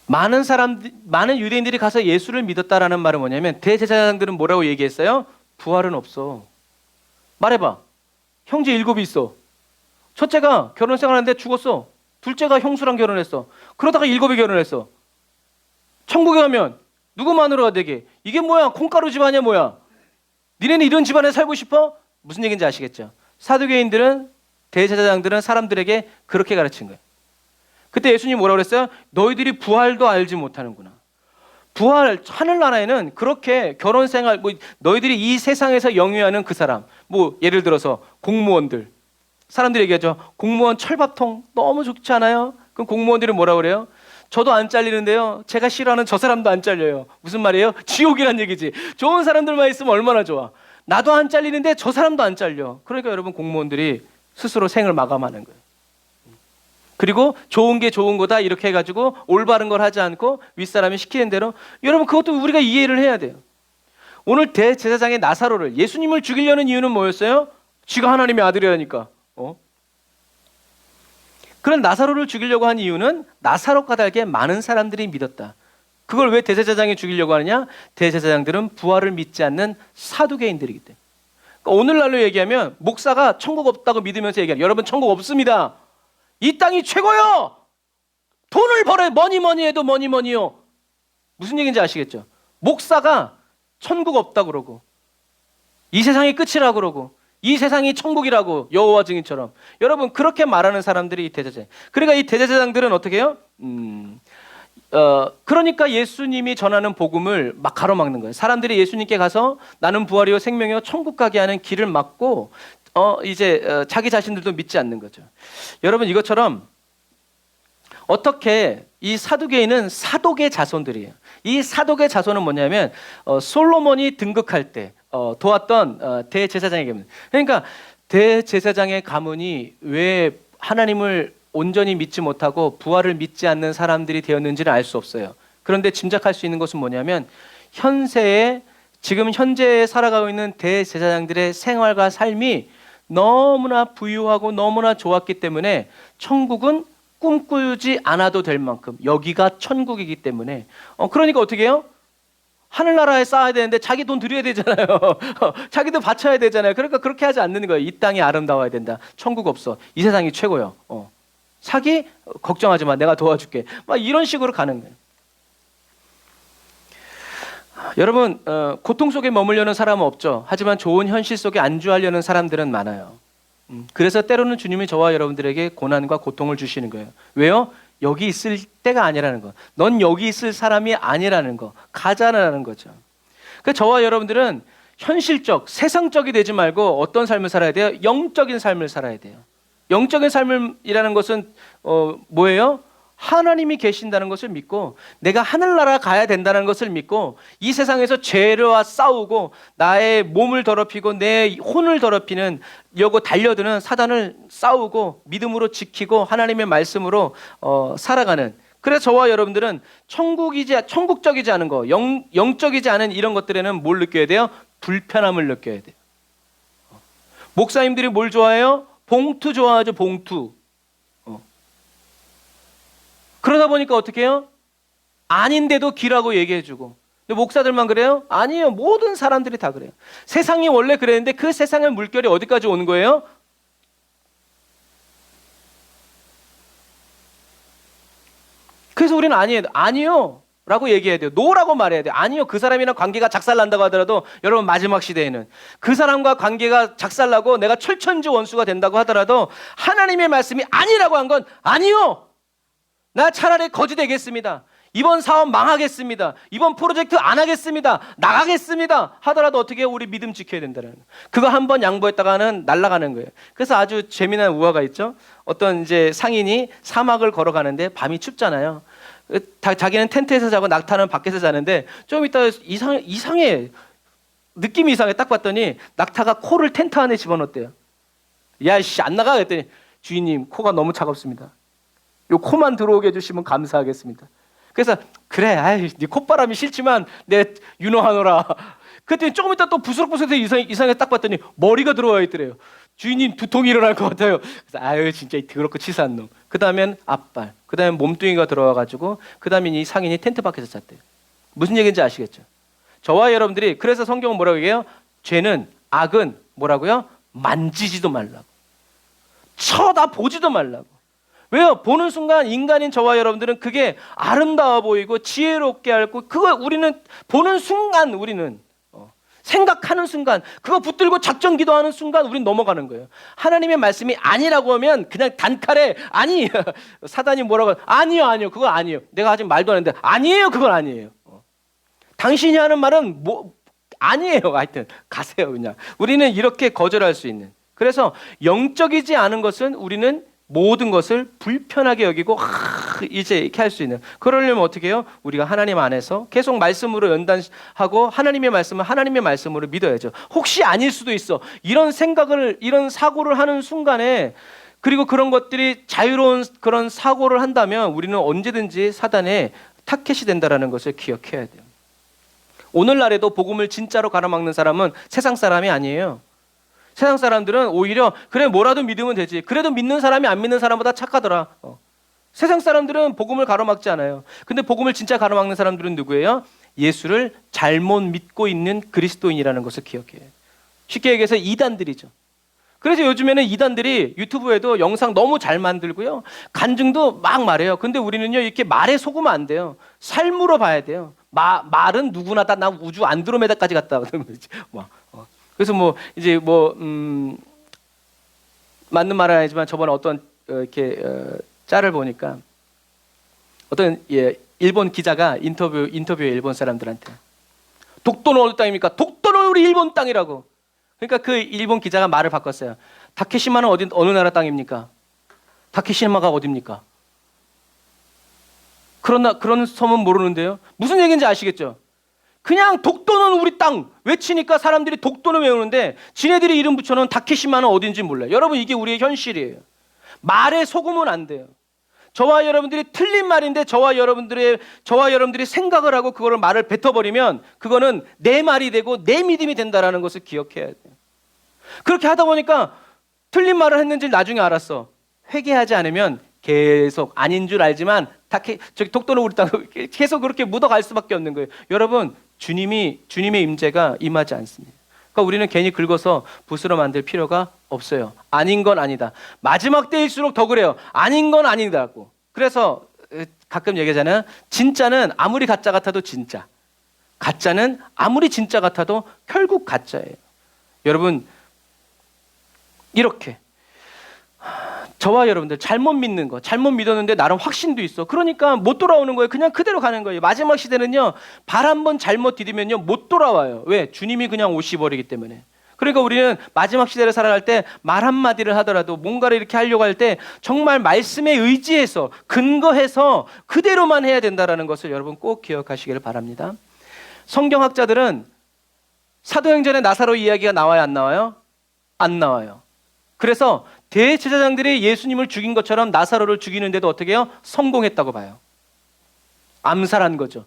많은 유대인들이 가서 예수를 믿었다라는 말은 뭐냐면 대제사장들은 뭐라고 얘기했어요? 부활은 없어. 말해봐. 형제 7이 있어. 첫째가 결혼 생활하는데 죽었어. 둘째가 형수랑 결혼했어. 그러다가 7이 결혼했어. 천국에 가면 누구 마누라가 되게? 이게 뭐야? 콩가루 집안이야 뭐야? 니네는 이런 집안에 살고 싶어? 무슨 얘기인지 아시겠죠? 사두개인들은, 대제사장들은 사람들에게 그렇게 가르친 거예요. 그때 예수님이 뭐라고 그랬어요? 너희들이 부활도 알지 못하는구나. 부활, 하늘나라에는 그렇게 결혼 생활, 뭐 너희들이 이 세상에서 영위하는 그 사람, 뭐 예를 들어서 공무원들, 사람들이 얘기하죠. 공무원 철밥통 너무 좋지 않아요? 그럼 공무원들이 뭐라고 그래요? 저도 안 잘리는데요, 제가 싫어하는 저 사람도 안 잘려요. 무슨 말이에요? 지옥이란 얘기지. 좋은 사람들만 있으면 얼마나 좋아. 나도 안 잘리는데 저 사람도 안 잘려. 그러니까 여러분, 공무원들이 스스로 생을 마감하는 거예요. 그리고 좋은 게 좋은 거다 이렇게 해가지고 올바른 걸 하지 않고 윗사람이 시키는 대로, 여러분 그것도 우리가 이해를 해야 돼요. 오늘 대제사장의 나사로를, 예수님을 죽이려는 이유는 뭐였어요? 지가 하나님의 아들이라니까. 그런 나사로를 죽이려고 한 이유는 나사로과 달게 많은 사람들이 믿었다. 그걸 왜 대제사장이 죽이려고 하느냐? 대제사장들은 부활을 믿지 않는 사두개인들이기 때문에. 그러니까 오늘날로 얘기하면 목사가 천국 없다고 믿으면서 얘기하는, 여러분 천국 없습니다. 이 땅이 최고요. 돈을 벌어요. 뭐니 해도 뭐니요. 무슨 얘기인지 아시겠죠? 목사가 천국 없다고 그러고 이 세상이 끝이라고 그러고 이 세상이 천국이라고 여호와 증인처럼, 여러분 그렇게 말하는 사람들이 이 대제사장. 그러니까 이 대제사장들은 어떻게 해요? 그러니까 예수님이 전하는 복음을 막 가로막는 거예요. 사람들이 예수님께 가서 나는 부활이요 생명이요 천국 가게 하는 길을 막고 자기 자신들도 믿지 않는 거죠. 여러분 이것처럼 어떻게 이 사두개인은 사독의 자손들이에요. 이 사독의 자손은 뭐냐면 솔로몬이 등극할 때 도왔던 대제사장의 가문. 그러니까 대제사장의 가문이 왜 하나님을 온전히 믿지 못하고 부활을 믿지 않는 사람들이 되었는지는 알 수 없어요. 그런데 짐작할 수 있는 것은 뭐냐면 지금 현재에 살아가고 있는 대제사장들의 생활과 삶이 너무나 부유하고 너무나 좋았기 때문에 천국은 꿈꾸지 않아도 될 만큼 여기가 천국이기 때문에 그러니까 어떻게 해요? 하늘나라에 쌓아야 되는데 자기 돈 들여야 되잖아요. 자기도 바쳐야 되잖아요. 그러니까 그렇게 하지 않는 거예요. 이 땅이 아름다워야 된다. 천국 없어. 이 세상이 최고요. 사기? 걱정하지 마. 내가 도와줄게. 막 이런 식으로 가는 거예요. 여러분 고통 속에 머물려는 사람은 없죠. 하지만 좋은 현실 속에 안주하려는 사람들은 많아요. 그래서 때로는 주님이 저와 여러분들에게 고난과 고통을 주시는 거예요. 왜요? 여기 있을 때가 아니라는 거. 넌 여기 있을 사람이 아니라는 거. 가자라는 거죠. 그래서 저와 여러분들은 현실적, 세상적이 되지 말고 어떤 삶을 살아야 돼요? 영적인 삶을 살아야 돼요. 영적인 삶이라는 것은 뭐예요? 하나님이 계신다는 것을 믿고 내가 하늘나라 가야 된다는 것을 믿고 이 세상에서 죄와 싸우고 나의 몸을 더럽히고 내 혼을 더럽히는 려고 달려드는 사단을 싸우고 믿음으로 지키고 하나님의 말씀으로 살아가는, 그래서 저와 여러분들은 천국적이지 않은 거, 영적이지 않은 이런 것들에는 뭘 느껴야 돼요? 불편함을 느껴야 돼요. 목사님들이 뭘 좋아해요? 봉투 좋아하죠. 봉투. 그러다 보니까 어떻게 해요? 아닌데도 기라고 얘기해주고. 근데 목사들만 그래요? 아니에요. 모든 사람들이 다 그래요. 세상이 원래 그랬는데 그 세상의 물결이 어디까지 오는 거예요? 그래서 우리는 아니요 라고 얘기해야 돼요. 노라고 말해야 돼요. 아니요, 그 사람이랑 관계가 작살난다고 하더라도, 여러분 마지막 시대에는 그 사람과 관계가 작살나고 내가 철천지 원수가 된다고 하더라도 하나님의 말씀이 아니라고 한 건 아니요, 나 차라리 거지 되겠습니다, 이번 사업 망하겠습니다, 이번 프로젝트 안 하겠습니다, 나가겠습니다 하더라도 어떻게 해요? 우리 믿음 지켜야 된다는 거예요. 그거 한번 양보했다가는 날아가는 거예요. 그래서 아주 재미난 우화가 있죠. 어떤 이제 상인이 사막을 걸어가는데 밤이 춥잖아요. 자기는 텐트에서 자고 낙타는 밖에서 자는데 좀 이따 이상해, 느낌이 이상해. 딱 봤더니 낙타가 코를 텐트 안에 집어넣었대요. 야씨 안 나가 그랬더니, 주인님 코가 너무 차갑습니다, 요 코만 들어오게 해주시면 감사하겠습니다. 그래서 그래, 아이 네 콧바람이 싫지만 내 윤호하노라. 그랬더니 조금 이따 또 부스럭부스럭 이상해. 딱 봤더니 머리가 들어와 있더래요. 주인님 두통이 일어날 것 같아요. 그래서 아유 진짜 이 더럽고 치사한 놈. 그 다음엔 앞발, 그 다음에 몸뚱이가 들어와가지고 그 다음에 이 상인이 텐트 밖에서 잤대요. 무슨 얘기인지 아시겠죠? 저와 여러분들이, 그래서 성경은 뭐라고 얘기해요? 죄는, 악은 뭐라고요? 만지지도 말라고, 쳐다보지도 말라고. 왜요? 보는 순간 인간인 저와 여러분들은 그게 아름다워 보이고 지혜롭게 알고, 그거 우리는 보는 순간, 우리는 생각하는 순간, 그거 붙들고 작전 기도하는 순간 우린 넘어가는 거예요. 하나님의 말씀이 아니라고 하면 그냥 단칼에 아니, 사단이 뭐라고, 아니요 그거 아니에요, 내가 아직 말도 안 했는데 아니에요, 그건 아니에요. 당신이 하는 말은 뭐 아니에요. 하여튼 가세요 그냥. 우리는 이렇게 거절할 수 있는. 그래서 영적이지 않은 것은 우리는 모든 것을 불편하게 여기고 이제 이렇게 할 수 있는. 그러려면 어떻게 해요? 우리가 하나님 안에서 계속 말씀으로 연단하고 하나님의 말씀을 하나님의 말씀으로 믿어야죠. 혹시 아닐 수도 있어, 이런 생각을, 이런 사고를 하는 순간에, 그리고 그런 것들이 자유로운 그런 사고를 한다면 우리는 언제든지 사단의 타켓이 된다는 것을 기억해야 돼요. 오늘날에도 복음을 진짜로 가로막는 사람은 세상 사람이 아니에요. 세상 사람들은 오히려 그래 뭐라도 믿으면 되지, 그래도 믿는 사람이 안 믿는 사람보다 착하더라. 세상 사람들은 복음을 가로막지 않아요. 근데 복음을 진짜 가로막는 사람들은 누구예요? 예수를 잘못 믿고 있는 그리스도인이라는 것을 기억해요. 쉽게 얘기해서 이단들이죠. 그래서 요즘에는 이단들이 유튜브에도 영상 너무 잘 만들고요, 간증도 막 말해요. 근데 우리는요, 이렇게 말에 속으면 안 돼요. 삶으로 봐야 돼요. 말은 누구나 다 나 우주 안드로메다까지 갔다 그래서 뭐 이제 뭐 맞는 말은 아니지만 저번에 어떤 이렇게 짤을 보니까 어떤 일본 기자가 인터뷰에 일본 사람들한테, 독도는 어디 땅입니까? 독도는 우리 일본 땅이라고. 그러니까 그 일본 기자가 말을 바꿨어요. 다케시마는 어느 나라 땅입니까? 다케시마가 어디입니까? 그런 섬은 모르는데요. 무슨 얘기인지 아시겠죠? 그냥 독도는 우리 땅 외치니까 사람들이 독도는 외우는데 지네들이 이름 붙여놓은 다케시마는 어딘지 몰라요. 여러분, 이게 우리의 현실이에요. 말에 속으면 안 돼요. 저와 여러분들이 틀린 말인데 저와 여러분들이 생각을 하고 그거를 말을 뱉어버리면 그거는 내 말이 되고 내 믿음이 된다는 것을 기억해야 돼요. 그렇게 하다 보니까 틀린 말을 했는지 나중에 알았어. 회개하지 않으면 계속 아닌 줄 알지만 저기 독도는 우리 땅 계속 그렇게 묻어갈 수밖에 없는 거예요. 여러분, 주님의 임재가 임하지 않습니다. 그러니까 우리는 괜히 긁어서 붓으로 만들 필요가 없어요. 아닌 건 아니다. 마지막 때일수록 더 그래요. 아닌 건 아니다고. 그래서 가끔 얘기하잖아요. 진짜는 아무리 가짜 같아도 진짜, 가짜는 아무리 진짜 같아도 결국 가짜예요. 여러분, 이렇게 저와 여러분들 잘못 믿는 거, 잘못 믿었는데 나름 확신도 있어. 그러니까 못 돌아오는 거예요. 그냥 그대로 가는 거예요. 마지막 시대는요, 발 한 번 잘못 디디면요 못 돌아와요. 왜? 주님이 그냥 오시버리기 때문에. 그러니까 우리는 마지막 시대를 살아갈 때 말 한마디를 하더라도 뭔가를 이렇게 하려고 할 때 정말 말씀에 의지해서 근거해서 그대로만 해야 된다는 것을 여러분 꼭 기억하시기를 바랍니다. 성경학자들은 사도행전에 나사로 이야기가 나와요, 안 나와요? 안 나와요. 그래서 대제사장들이 예수님을 죽인 것처럼 나사로를 죽이는데도 어떻게 해요? 성공했다고 봐요. 암살한 거죠.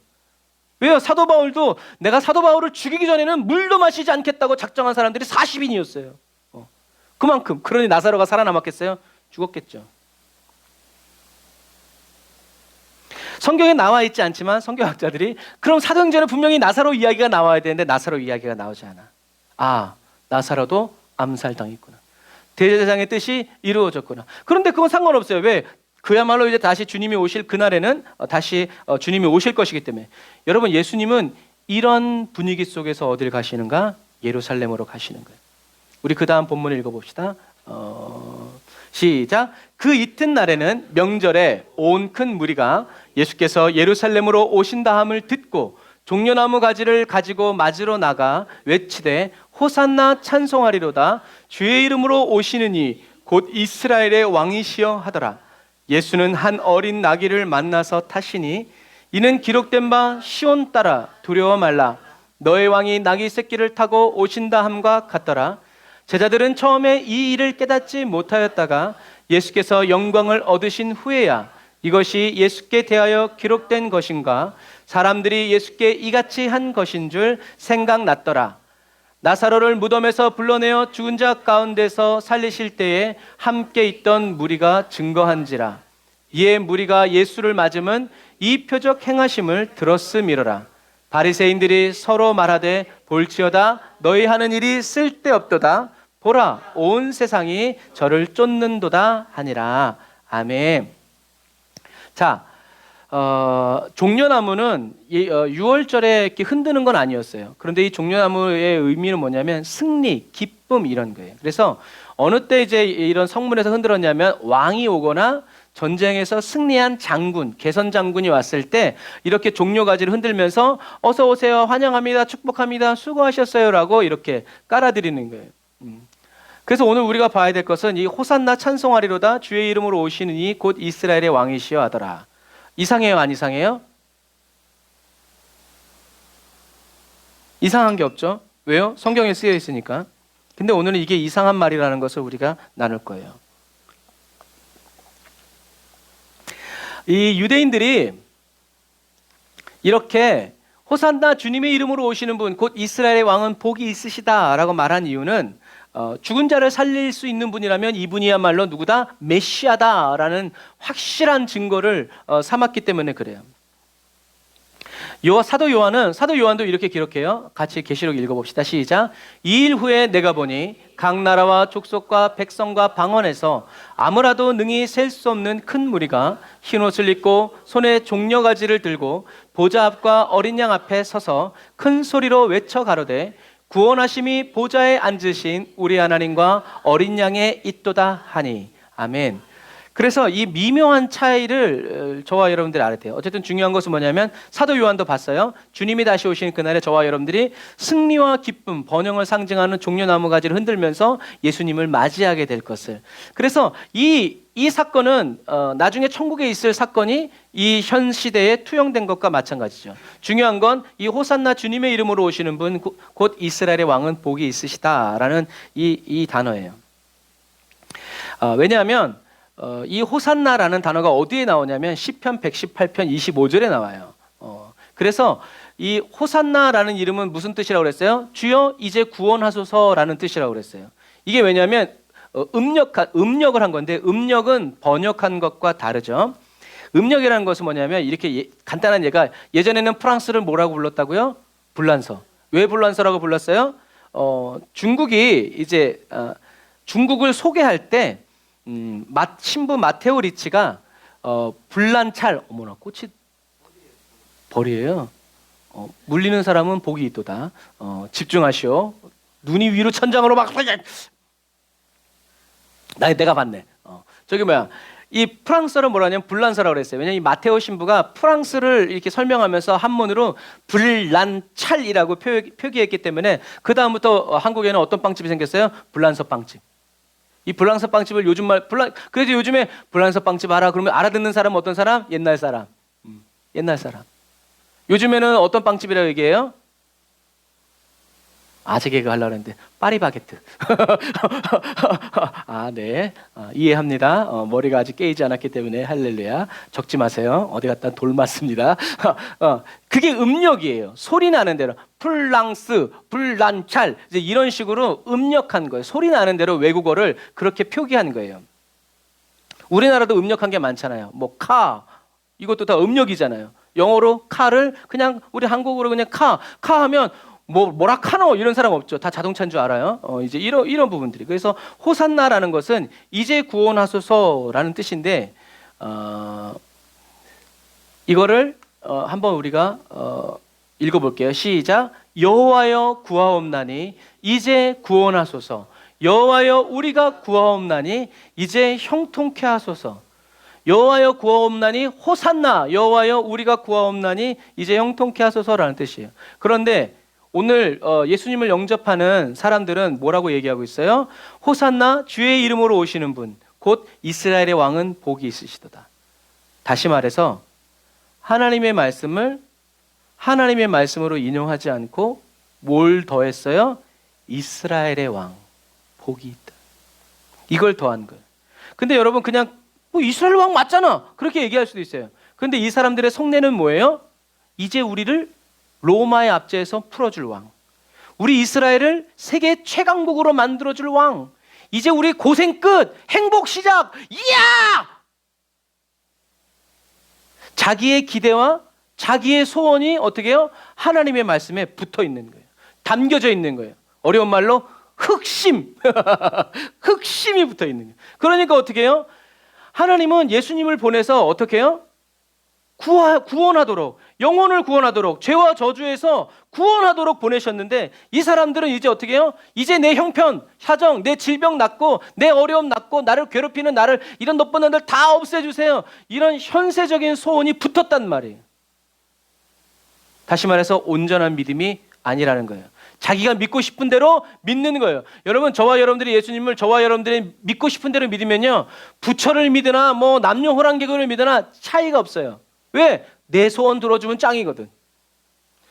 왜요? 사도 바울도 내가 사도 바울을 죽이기 전에는 물도 마시지 않겠다고 작정한 사람들이 40인이었어요. 그만큼. 그러니 나사로가 살아남았겠어요? 죽었겠죠. 성경에 나와 있지 않지만 성경학자들이 그럼 사도행전에 분명히 나사로 이야기가 나와야 되는데 나사로 이야기가 나오지 않아. 아, 나사로도 암살당했구나. 대제사장의 뜻이 이루어졌구나. 그런데 그건 상관없어요. 왜? 그야말로 이제 다시 주님이 오실 그날에는 다시 주님이 오실 것이기 때문에. 여러분, 예수님은 이런 분위기 속에서 어딜 가시는가? 예루살렘으로 가시는 거예요. 우리 그 다음 본문을 읽어봅시다. 시작. 그 이튿날에는 명절에 온 큰 무리가 예수께서 예루살렘으로 오신다함을 듣고 종려나무 가지를 가지고 맞으러 나가 외치되 호산나 찬송하리로다. 주의 이름으로 오시는 이 곧 이스라엘의 왕이시여 하더라. 예수는 한 어린 나귀를 만나서 타시니 이는 기록된 바 시온 따라 두려워 말라. 너의 왕이 나귀 새끼를 타고 오신다 함과 같더라. 제자들은 처음에 이 일을 깨닫지 못하였다가 예수께서 영광을 얻으신 후에야 이것이 예수께 대하여 기록된 것인가 사람들이 예수께 이같이 한 것인 줄 생각났더라. 나사로를 무덤에서 불러내어 죽은 자 가운데서 살리실 때에 함께 있던 무리가 증거한지라. 이에 무리가 예수를 맞음은 이 표적 행하심을 들었음이로라. 바리새인들이 서로 말하되 볼지어다 너희 하는 일이 쓸데없도다. 보라 온 세상이 저를 쫓는도다 하니라. 아멘. 자, 종려나무는 6월절에 이렇게 흔드는 건 아니었어요. 그런데 이 종려나무의 의미는 뭐냐면 승리, 기쁨 이런 거예요. 그래서 어느 때 이제 이런 성문에서 흔들었냐면 왕이 오거나 전쟁에서 승리한 장군, 개선 장군이 왔을 때 이렇게 종려가지를 흔들면서 어서 오세요, 환영합니다, 축복합니다, 수고하셨어요라고 이렇게 깔아드리는 거예요. 그래서 오늘 우리가 봐야 될 것은 이 호산나 찬송하리로다 주의 이름으로 오시는 이 곧 이스라엘의 왕이시여 하더라. 이상해요, 안 이상해요? 이상한 게 없죠. 왜요? 성경에 쓰여 있으니까. 근데 오늘은 이게 이상한 말이라는 것을 우리가 나눌 거예요. 이 유대인들이 이렇게 호산나 주님의 이름으로 오시는 분 곧 이스라엘의 왕은 복이 있으시다라고 말한 이유는 죽은 자를 살릴 수 있는 분이라면 이분이야말로 누구다? 메시아다라는 확실한 증거를 삼았기 때문에 그래요. 사도 요한도 이렇게 기록해요. 같이 계시록 읽어봅시다. 시작. 2일 후에 내가 보니 각 나라와 족속과 백성과 방언에서 아무라도 능히 셀 수 없는 큰 무리가 흰 옷을 입고 손에 종려가지를 들고 보좌 앞과 어린 양 앞에 서서 큰 소리로 외쳐 가로되 구원하심이 보좌에 앉으신 우리 하나님과 어린 양에 있도다 하니. 아멘. 그래서 이 미묘한 차이를 저와 여러분들이 알아야 돼요. 어쨌든 중요한 것은 뭐냐면 사도 요한도 봤어요. 주님이 다시 오시는 그날에 저와 여러분들이 승리와 기쁨, 번영을 상징하는 종려나무 가지를 흔들면서 예수님을 맞이하게 될 것을. 그래서 이 사건은 나중에 천국에 있을 사건이 이 현 시대에 투영된 것과 마찬가지죠. 중요한 건 이 호산나 주님의 이름으로 오시는 분 곧 이스라엘의 왕은 복이 있으시다라는 이 단어예요. 왜냐하면 이 호산나라는 단어가 어디에 나오냐면 시편 118편 25절에 나와요. 그래서 이 호산나라는 이름은 무슨 뜻이라고 그랬어요? 주여 이제 구원하소서라는 뜻이라고 그랬어요. 이게 왜냐하면 음력을 한 건데 음력은 번역한 것과 다르죠. 음력이라는 것은 뭐냐면 이렇게 간단한 예가 예전에는 프랑스를 뭐라고 불렀다고요? 불란서. 왜 불란서라고 불렀어요? 중국이 이제 중국을 소개할 때 신부 마테오 리치가 불난찰 어머나 꽃이 벌이에요. 물리는 사람은 복이 있도다. 집중하시오. 눈이 위로 천장으로 막 내가 봤네. 저기 뭐야? 이 프랑스어를 뭐라냐면 불란서라고 그랬어요. 왜냐면 이 마테오 신부가 프랑스를 이렇게 설명하면서 한문으로 불난찰이라고 표기했기 때문에 그 다음부터 한국에는 어떤 빵집이 생겼어요? 불란서 빵집. 이 불란서 빵집을 그래도 요즘에 불란서 빵집 알아? 그러면 알아듣는 사람은 어떤 사람? 옛날 사람. 옛날 사람. 요즘에는 어떤 빵집이라고 얘기해요? 아재 개그 하려고 했는데 파리바게트. 아, 네. 이해합니다. 머리가 아직 깨이지 않았기 때문에 할렐루야. 적지 마세요. 어디 갔다 돌 맞습니다. 그게 음력이에요. 소리 나는 대로 플랑스, 불란찰 이제 이런 식으로 음력한 거예요. 소리 나는 대로 외국어를 그렇게 표기한 거예요. 우리나라도 음력한 게 많잖아요. 뭐 카, 이것도 다 음력이잖아요. 영어로 카를 그냥 우리 한국어로 그냥 카 하면 뭐라 카노 이런 사람 없죠. 다 자동차인 줄 알아요. 이제 이런 부분들이. 그래서 호산나라는 것은 이제 구원하소서라는 뜻인데 이거를 한번 우리가 읽어볼게요. 시작. 여호와여 구하옵나니 이제 구원하소서. 여호와여 우리가 구하옵나니 이제 형통케 하소서. 여호와여 구하옵나니 호산나. 여호와여 우리가 구하옵나니 이제 형통케 하소서라는 뜻이에요. 그런데 오늘 예수님을 영접하는 사람들은 뭐라고 얘기하고 있어요? 호산나 주의 이름으로 오시는 분 곧 이스라엘의 왕은 복이 있으시도다. 다시 말해서 하나님의 말씀을 하나님의 말씀으로 인용하지 않고 뭘 더했어요? 이스라엘의 왕 복이 있다. 이걸 더한 거예요. 근데 여러분 그냥 이스라엘 왕 맞잖아 그렇게 얘기할 수도 있어요. 근데 이 사람들의 속내는 뭐예요? 이제 우리를 로마의 압제에서 풀어줄 왕, 우리 이스라엘을 세계 최강국으로 만들어줄 왕, 이제 우리 고생 끝, 행복 시작, 이야! 자기의 기대와 자기의 소원이 어떻게 해요? 하나님의 말씀에 붙어 있는 거예요. 담겨져 있는 거예요. 어려운 말로 흑심, 흑심이 붙어 있는 거예요. 그러니까 어떻게 해요? 하나님은 예수님을 보내서 어떻게 해요? 구원하도록, 영혼을 구원하도록, 죄와 저주에서 구원하도록 보내셨는데 이 사람들은 이제 어떻게 해요? 이제 내 형편, 사정, 내 질병 낫고 내 어려움 낫고 나를 괴롭히는 나를 이런 나쁜 놈들 다 없애주세요. 이런 현세적인 소원이 붙었단 말이에요. 다시 말해서 온전한 믿음이 아니라는 거예요. 자기가 믿고 싶은 대로 믿는 거예요. 여러분 저와 여러분들이 예수님을 저와 여러분들이 믿고 싶은 대로 믿으면요 부처를 믿으나 뭐 남녀 호랑개구를 믿으나 차이가 없어요. 왜? 내 소원 들어주면 짱이거든.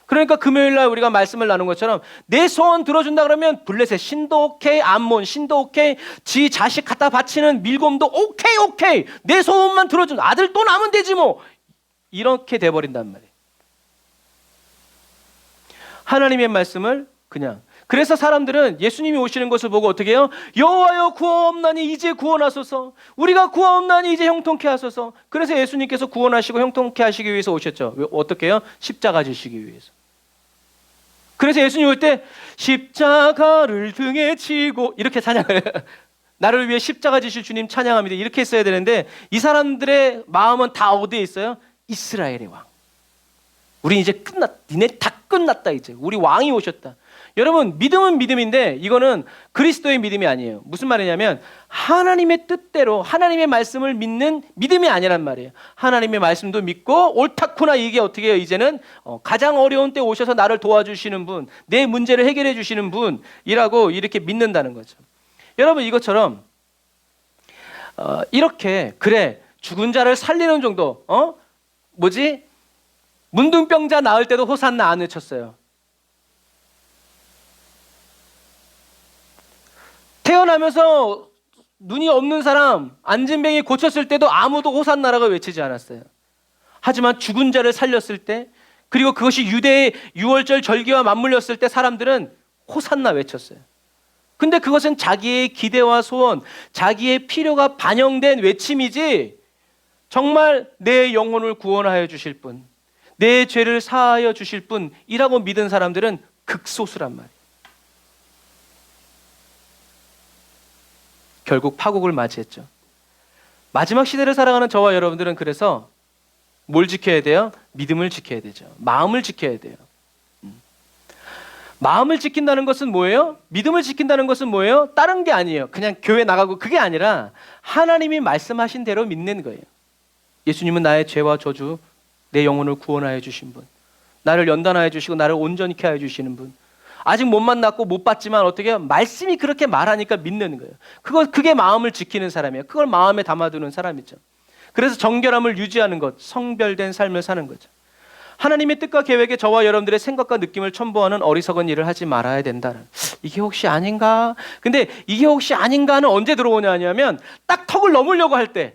그러니까 금요일날 우리가 말씀을 나눈 것처럼 내 소원 들어준다 그러면 블레셋 신도 오케이, 암몬 신도 오케이, 지 자식 갖다 바치는 밀곰도 오케이 내 소원만 들어준 아들 또 나면 되지 뭐 이렇게 돼버린단 말이에요. 하나님의 말씀을 그냥 그래서 사람들은 예수님이 오시는 것을 보고 어떻게 해요? 여호와여 구하옵나니 이제 구원하소서. 우리가 구하옵나니 이제 형통케 하소서. 그래서 예수님께서 구원하시고 형통케 하시기 위해서 오셨죠. 어떻게 해요? 십자가 지시기 위해서. 그래서 예수님 올 때 십자가를 등에 지고 이렇게 찬양을 나를 위해 십자가 지실 주님 찬양합니다. 이렇게 했어야 되는데 이 사람들의 마음은 다 어디에 있어요? 이스라엘의 왕. 우리 이제 니네 다 끝났다 이제. 우리 왕이 오셨다. 여러분 믿음은 믿음인데 이거는 그리스도의 믿음이 아니에요. 무슨 말이냐면 하나님의 뜻대로 하나님의 말씀을 믿는 믿음이 아니란 말이에요. 하나님의 말씀도 믿고 옳다구나 이게 어떻게 해요? 이제는 가장 어려운 때 오셔서 나를 도와주시는 분, 내 문제를 해결해 주시는 분이라고 이렇게 믿는다는 거죠. 여러분 이것처럼 이렇게 그래 죽은 자를 살리는 정도 문둥병자 나을 때도 호산나 안 외쳤어요. 태어나면서 눈이 없는 사람 안진뱅이 고쳤을 때도 아무도 호산나라고 외치지 않았어요. 하지만 죽은 자를 살렸을 때 그리고 그것이 유대의 유월절 절기와 맞물렸을 때 사람들은 호산나 외쳤어요. 근데 그것은 자기의 기대와 소원, 자기의 필요가 반영된 외침이지 정말 내 영혼을 구원하여 주실 분, 내 죄를 사하여 주실 분이라고 믿은 사람들은 극소수란 말이에요. 결국 파국을 맞이했죠. 마지막 시대를 살아가는 저와 여러분들은 그래서 뭘 지켜야 돼요? 믿음을 지켜야 되죠. 마음을 지켜야 돼요. 마음을 지킨다는 것은 뭐예요? 믿음을 지킨다는 것은 뭐예요? 다른 게 아니에요. 그냥 교회 나가고 그게 아니라 하나님이 말씀하신 대로 믿는 거예요. 예수님은 나의 죄와 저주, 내 영혼을 구원하여 주신 분, 나를 연단하여 주시고 나를 온전케 하여 주시는 분, 아직 못 만났고 못 봤지만 어떻게 해요? 말씀이 그렇게 말하니까 믿는 거예요. 그게 마음을 지키는 사람이에요. 그걸 마음에 담아두는 사람이죠. 그래서 정결함을 유지하는 것, 성별된 삶을 사는 거죠. 하나님의 뜻과 계획에 저와 여러분들의 생각과 느낌을 첨부하는 어리석은 일을 하지 말아야 된다는. 이게 혹시 아닌가? 근데 이게 혹시 아닌가는 언제 들어오냐 하냐면 딱 턱을 넘으려고 할 때,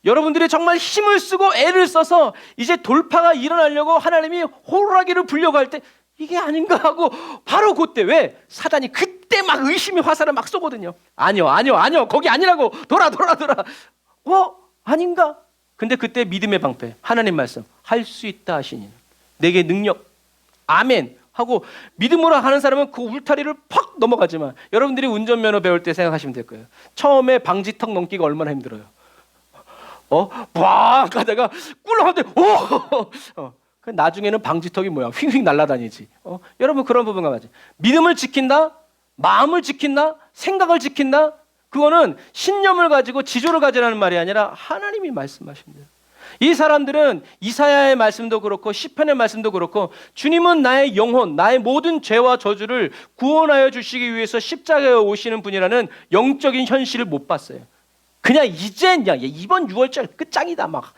여러분들이 정말 힘을 쓰고 애를 써서 이제 돌파가 일어나려고 하나님이 호루라기를 불려고 할 때 이게 아닌가 하고 바로 그때 왜? 사단이 그때 막 의심의 화살을 막 쏘거든요. 아니요 거기 아니라고 돌아 아닌가? 근데 그때 믿음의 방패, 하나님 말씀, 할 수 있다 하시니 내게 능력, 아멘 하고 믿음으로 하는 사람은 그 울타리를 팍 넘어가지만, 여러분들이 운전면허 배울 때 생각하시면 될 거예요. 처음에 방지턱 넘기가 얼마나 힘들어요. 막 가다가 꿀렁한데 나중에는 방지턱이 뭐야, 휙휙 날아다니지. 여러분 그런 부분과 맞아요. 믿음을 지킨다, 마음을 지킨다, 생각을 지킨다. 그거는 신념을 가지고 지조를 가지라는 말이 아니라 하나님이 말씀하십니다. 이 사람들은 이사야의 말씀도 그렇고 시편의 말씀도 그렇고 주님은 나의 영혼, 나의 모든 죄와 저주를 구원하여 주시기 위해서 십자가에 오시는 분이라는 영적인 현실을 못 봤어요. 그냥 이젠 이번 6월절 끝장이다 막.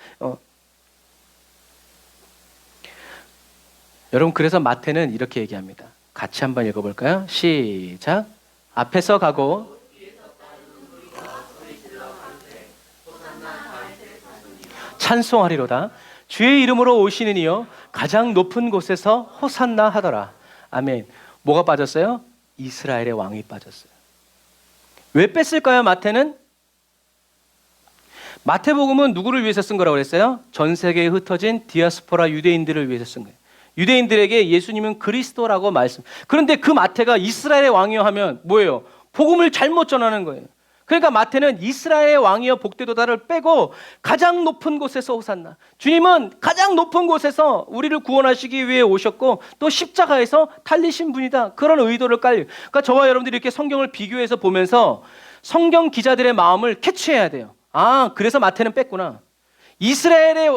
여러분 그래서 마태는 이렇게 얘기합니다. 같이 한번 읽어볼까요? 시작. 앞에서 가고 찬송하리로다. 주의 이름으로 오시는 이여 가장 높은 곳에서 호산나 하더라. 아멘. 뭐가 빠졌어요? 이스라엘의 왕이 빠졌어요. 왜 뺐을까요? 마태는? 마태복음은 누구를 위해서 쓴 거라고 그랬어요? 전 세계에 흩어진 디아스포라 유대인들을 위해서 쓴 거예요. 유대인들에게 예수님은 그리스도라고 말씀. 그런데 그 마태가 이스라엘의 왕이여 하면 뭐예요? 복음을 잘못 전하는 거예요. 그러니까 마태는 이스라엘의 왕이여 복되도다를 빼고 가장 높은 곳에서 호산나. 주님은 가장 높은 곳에서 우리를 구원하시기 위해 오셨고 또 십자가에서 달리신 분이다. 그런 의도를 깔려. 그러니까 저와 여러분들이 이렇게 성경을 비교해서 보면서 성경 기자들의 마음을 캐치해야 돼요. 아, 그래서 마태는 뺐구나.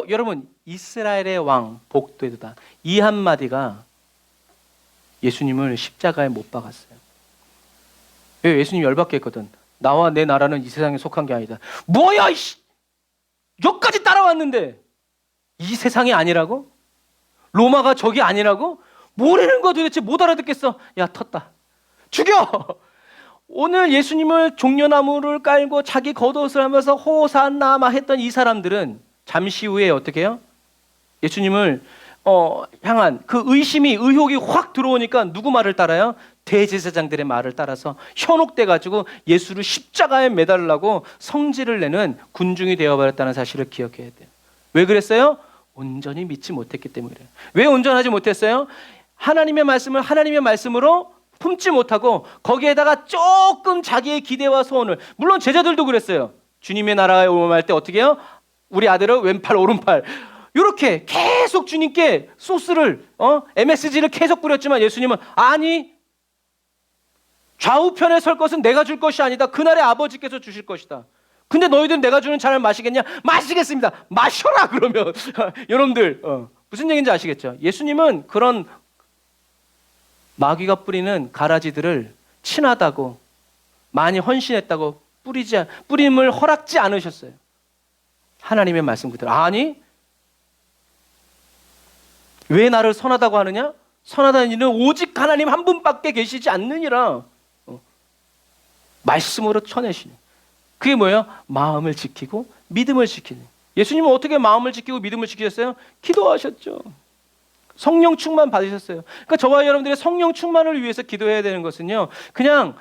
여러분 이스라엘의 왕 복되도다. 이 한마디가 예수님을 십자가에 못 박았어요. 왜? 예수님 열받게 했거든. 나와 내 나라는 이 세상에 속한 게 아니다. 뭐야 이씨! 여기까지 따라왔는데 이 세상이 아니라고? 로마가 적이 아니라고? 뭐라는 거 도대체 못 알아듣겠어. 야 텄다. 죽여! 오늘 예수님을 종려나무를 깔고 자기 겉옷을 하면서 호산나 막 했던 이 사람들은 잠시 후에 어떻게 해요? 예수님을 향한 그 의혹이 확 들어오니까 누구 말을 따라요? 대제사장들의 말을 따라서 현혹돼 가지고 예수를 십자가에 매달라고 성질을 내는 군중이 되어버렸다는 사실을 기억해야 돼요. 왜 그랬어요? 온전히 믿지 못했기 때문에 그래요. 왜 온전하지 못했어요? 하나님의 말씀을 하나님의 말씀으로 품지 못하고 거기에다가 조금 자기의 기대와 소원을, 물론 제자들도 그랬어요. 주님의 나라에 오할 때 어떻게 해요? 우리 아들은 왼팔 오른팔 이렇게 계속 주님께 소스를 MSG를 계속 뿌렸지만 예수님은 아니, 좌우편에 설 것은 내가 줄 것이 아니다. 그날에 아버지께서 주실 것이다. 근데 너희들은 내가 주는 잔을 마시겠냐? 마시겠습니다. 마셔라 그러면. 여러분들 무슨 얘기인지 아시겠죠? 예수님은 그런 마귀가 뿌리는 가라지들을 친하다고 많이 헌신했다고 뿌림을 허락지 않으셨어요. 하나님의 말씀 그대로. 아니, 왜 나를 선하다고 하느냐? 선하다는 이는 오직 하나님 한 분밖에 계시지 않느니라. 말씀으로 쳐내시는. 그게 뭐예요? 마음을 지키고 믿음을 지키는. 예수님은 어떻게 마음을 지키고 믿음을 지키셨어요? 기도하셨죠. 성령 충만 받으셨어요. 그러니까 저와 여러분들의 성령 충만을 위해서 기도해야 되는 것은요, 그냥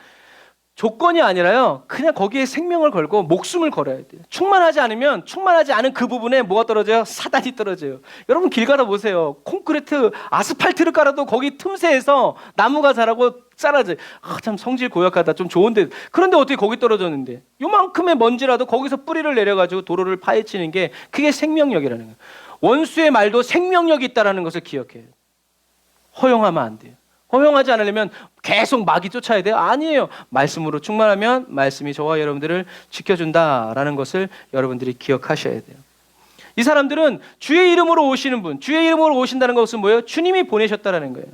조건이 아니라요, 그냥 거기에 생명을 걸고 목숨을 걸어야 돼요. 충만하지 않으면 충만하지 않은 그 부분에 뭐가 떨어져요? 사단이 떨어져요. 여러분 길 가다 보세요. 콘크리트 아스팔트를 깔아도 거기 틈새에서 나무가 자라고 자라지. 참 성질 고약하다. 좀 좋은데. 그런데 어떻게 거기 떨어졌는데? 요만큼의 먼지라도 거기서 뿌리를 내려가지고 도로를 파헤치는 게 그게 생명력이라는 거예요. 원수의 말도 생명력이 있다는 것을 기억해요. 허용하면 안 돼요. 허용하지 않으려면 계속 마귀 쫓아야 돼요? 아니에요. 말씀으로 충만하면 말씀이 저와 여러분들을 지켜준다라는 것을 여러분들이 기억하셔야 돼요. 이 사람들은 주의 이름으로 오시는 분, 주의 이름으로 오신다는 것은 뭐예요? 주님이 보내셨다라는 거예요.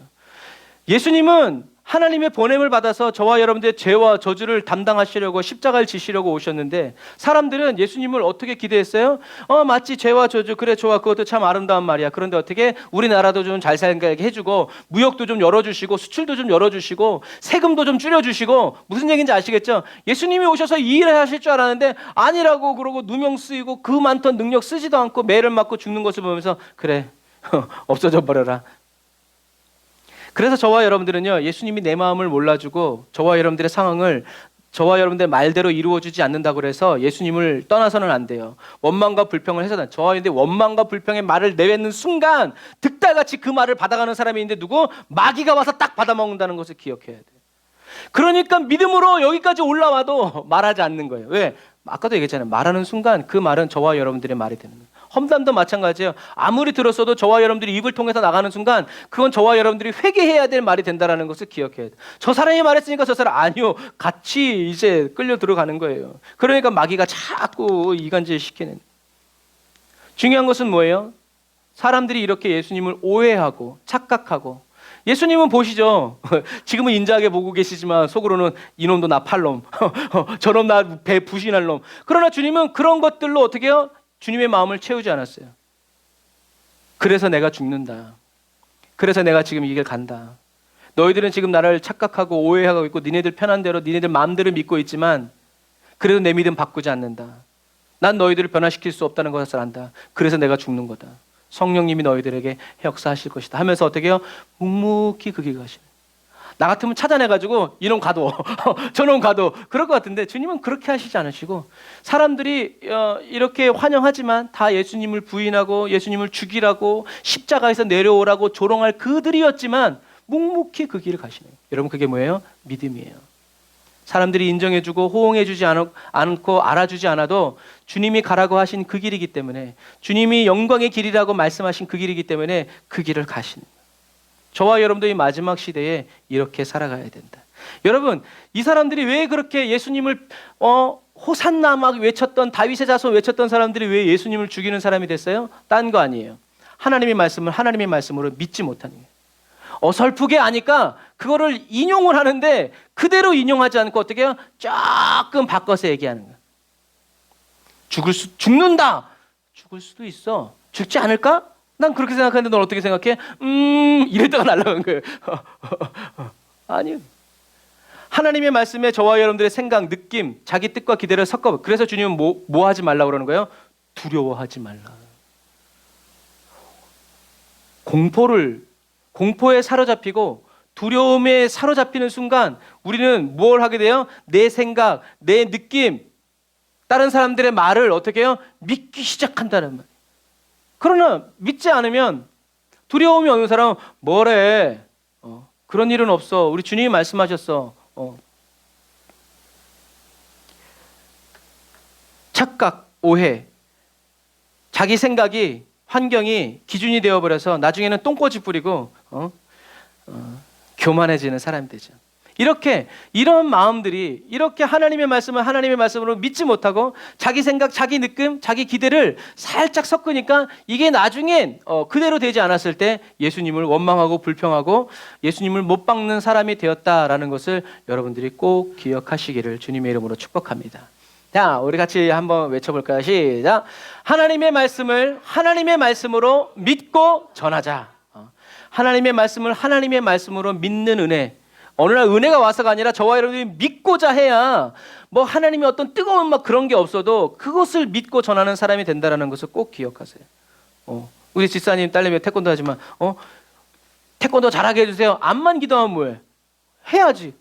예수님은 하나님의 보냄을 받아서 저와 여러분들의 죄와 저주를 담당하시려고 십자가를 지시려고 오셨는데, 사람들은 예수님을 어떻게 기대했어요? 마치 죄와 저주, 그래 좋아, 그것도 참 아름다운 말이야. 그런데 어떻게 우리나라도 좀 잘 살게 해주고 무역도 좀 열어주시고 수출도 좀 열어주시고 세금도 좀 줄여주시고. 무슨 얘기인지 아시겠죠? 예수님이 오셔서 이 일을 하실 줄 알았는데 아니라고 그러고 누명 쓰이고 그 많던 능력 쓰지도 않고 매를 맞고 죽는 것을 보면서 그래 없어져 버려라. 그래서 저와 여러분들은요, 예수님이 내 마음을 몰라주고 저와 여러분들의 상황을 저와 여러분들 말대로 이루어지지 않는다고 해서 예수님을 떠나서는 안 돼요. 원망과 불평을 해서는 저와 여러분들 원망과 불평의 말을 내뱉는 순간 득달같이 그 말을 받아가는 사람이 있는데 누구? 마귀가 와서 딱 받아먹는다는 것을 기억해야 돼요. 그러니까 믿음으로 여기까지 올라와도 말하지 않는 거예요. 왜? 아까도 얘기했잖아요. 말하는 순간 그 말은 저와 여러분들의 말이 되는 거예요. 험담도 마찬가지예요. 아무리 들었어도 저와 여러분들이 입을 통해서 나가는 순간 그건 저와 여러분들이 회개해야 될 말이 된다는 것을 기억해야 돼요. 저 사람이 말했으니까 저 사람 아니요. 같이 이제 끌려 들어가는 거예요. 그러니까 마귀가 자꾸 이간질 시키는. 중요한 것은 뭐예요? 사람들이 이렇게 예수님을 오해하고 착각하고 예수님은 보시죠. 지금은 인자하게 보고 계시지만 속으로는 이놈도 나 팔놈, 저놈 나 배 부신할 놈. 그러나 주님은 그런 것들로 어떻게 해요? 주님의 마음을 채우지 않았어요. 그래서 내가 죽는다. 그래서 내가 지금 이 길 간다. 너희들은 지금 나를 착각하고 오해하고 있고 니네들 편한 대로 니네들 마음대로 믿고 있지만 그래도 내 믿음 바꾸지 않는다. 난 너희들을 변화시킬 수 없다는 것을 안다. 그래서 내가 죽는 거다. 성령님이 너희들에게 역사하실 것이다 하면서 어떻게 해요? 묵묵히 그 길 가시는. 나 같으면 찾아내가지고 이놈 가도 저놈 가도 그럴 것 같은데 주님은 그렇게 하시지 않으시고 사람들이 이렇게 환영하지만 다 예수님을 부인하고 예수님을 죽이라고 십자가에서 내려오라고 조롱할 그들이었지만 묵묵히 그 길을 가시네요. 여러분 그게 뭐예요? 믿음이에요. 사람들이 인정해주고 호응해주지 않고 알아주지 않아도 주님이 가라고 하신 그 길이기 때문에 주님이 영광의 길이라고 말씀하신 그 길이기 때문에 그 길을 가시는 거예요. 저와 여러분도 이 마지막 시대에 이렇게 살아가야 된다. 여러분 이 사람들이 왜 그렇게 예수님을 호산나 막 외쳤던 다윗의 자손 외쳤던 사람들이 왜 예수님을 죽이는 사람이 됐어요? 딴 거 아니에요. 하나님의 말씀을 하나님의 말씀으로 믿지 못하는 거예요. 어설프게 아니까 그거를 인용을 하는데 그대로 인용하지 않고 어떻게 해요? 조금 바꿔서 얘기하는 거예요. 죽는다. 죽을 수도 있어. 죽지 않을까? 난 그렇게 생각하는데 넌 어떻게 생각해? 이랬다가 날아간 거예요. 아니요. 하나님의 말씀에 저와 여러분들의 생각, 느낌, 자기 뜻과 기대를 섞어. 그래서 주님은 뭐 하지 말라고 그러는 거예요? 두려워하지 말라. 공포에 사로잡히고 두려움에 사로잡히는 순간 우리는 뭘 하게 돼요? 내 생각, 내 느낌, 다른 사람들의 말을 어떻게 해요? 믿기 시작한다는 말. 그러나 믿지 않으면 두려움이 없는 사람은 뭐래? 그런 일은 없어. 우리 주님이 말씀하셨어. 착각, 오해, 자기 생각이 환경이 기준이 되어버려서 나중에는 똥꼬집 뿌리고 교만해지는 사람이 되죠. 이런 마음들이 이렇게 하나님의 말씀을 하나님의 말씀으로 믿지 못하고 자기 생각, 자기 느낌, 자기 기대를 살짝 섞으니까 이게 나중엔 그대로 되지 않았을 때 예수님을 원망하고 불평하고 예수님을 못 박는 사람이 되었다라는 것을 여러분들이 꼭 기억하시기를 주님의 이름으로 축복합니다. 자, 우리 같이 한번 외쳐볼까요? 시작. 하나님의 말씀을 하나님의 말씀으로 믿고 전하자. 하나님의 말씀을 하나님의 말씀으로 믿는 은혜. 어느 날 은혜가 와서가 아니라 저와 여러분이 믿고자 해야 뭐 하나님이 어떤 뜨거운 막 그런 게 없어도 그것을 믿고 전하는 사람이 된다는 것을 꼭 기억하세요. 우리 집사님 딸내미 태권도 하지만 태권도 잘하게 해주세요. 암만 기도하면 뭐해? 해야지.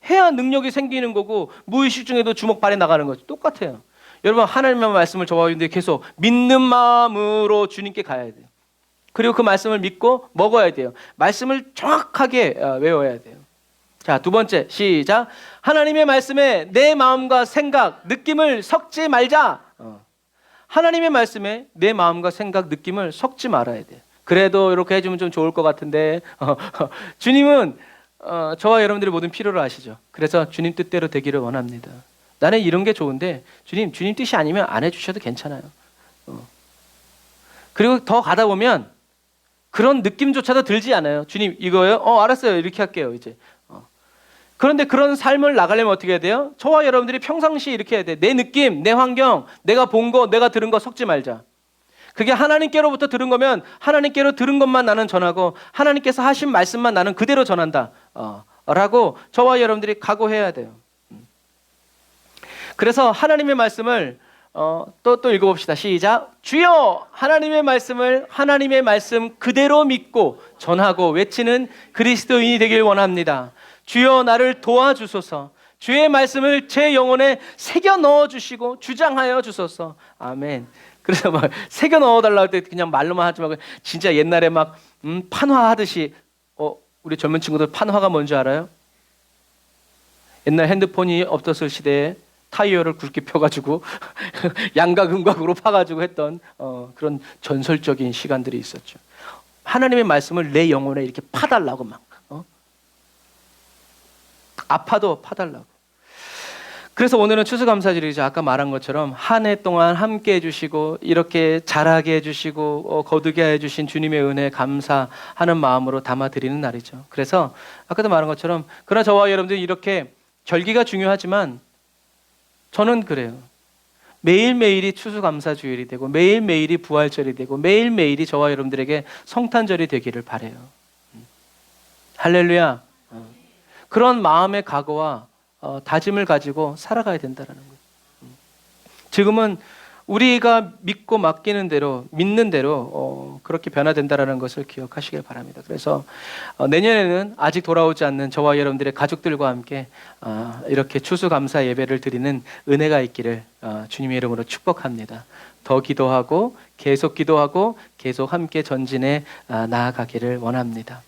해야 능력이 생기는 거고 무의식 중에도 주먹 발에 나가는 거지. 똑같아요. 여러분 하나님의 말씀을 저와 여러분들이 계속 믿는 마음으로 주님께 가야 돼요. 그리고 그 말씀을 믿고 먹어야 돼요. 말씀을 정확하게 외워야 돼요. 자, 두 번째 시작. 하나님의 말씀에 내 마음과 생각, 느낌을 섞지 말자. 하나님의 말씀에 내 마음과 생각, 느낌을 섞지 말아야 돼요. 그래도 이렇게 해주면 좀 좋을 것 같은데 주님은 저와 여러분들의 모든 필요를 아시죠. 그래서 주님 뜻대로 되기를 원합니다. 나는 이런 게 좋은데 주님 뜻이 아니면 안 해주셔도 괜찮아요. 그리고 더 가다 보면 그런 느낌조차도 들지 않아요. 주님 이거요? 알았어요. 이렇게 할게요. 이제. 그런데 그런 삶을 나가려면 어떻게 해야 돼요? 저와 여러분들이 평상시에 이렇게 해야 돼. 내 느낌, 내 환경, 내가 본 거, 내가 들은 거 섞지 말자. 그게 하나님께로부터 들은 거면 하나님께로 들은 것만 나는 전하고 하나님께서 하신 말씀만 나는 그대로 전한다. 라고 저와 여러분들이 각오해야 돼요. 그래서 하나님의 말씀을 또 읽어봅시다. 시작. 주여 하나님의 말씀을 하나님의 말씀 그대로 믿고 전하고 외치는 그리스도인이 되길 원합니다. 주여 나를 도와주소서. 주의 말씀을 제 영혼에 새겨 넣어 주시고 주장하여 주소서. 아멘. 그래서 막 새겨 넣어 달라고 할 때 그냥 말로만 하지 말고 진짜 옛날에 막 판화하듯이 우리 젊은 친구들 판화가 뭔지 알아요? 옛날 핸드폰이 없었을 시대에 타이어를 굵게 펴가지고 양각음각으로 파가지고 했던 그런 전설적인 시간들이 있었죠. 하나님의 말씀을 내 영혼에 이렇게 파달라고 막 아파도 파달라고. 그래서 오늘은 추수감사절이죠. 아까 말한 것처럼 한 해 동안 함께 해주시고 이렇게 자라게 해주시고 거두게 해주신 주님의 은혜에 감사하는 마음으로 담아드리는 날이죠. 그래서 아까도 말한 것처럼 그러나 저와 여러분들이 이렇게 절기가 중요하지만 저는 그래요. 매일매일이 추수감사주일이 되고 매일매일이 부활절이 되고 매일매일이 저와 여러분들에게 성탄절이 되기를 바라요. 할렐루야. 그런 마음의 각오와 다짐을 가지고 살아가야 된다는 거예요. 지금은 우리가 믿고 맡기는 대로 믿는 대로 그렇게 변화된다는 것을 기억하시길 바랍니다. 그래서 내년에는 아직 돌아오지 않는 저와 여러분들의 가족들과 함께 이렇게 추수감사 예배를 드리는 은혜가 있기를 주님의 이름으로 축복합니다. 더 기도하고 계속 함께 전진해 나아가기를 원합니다.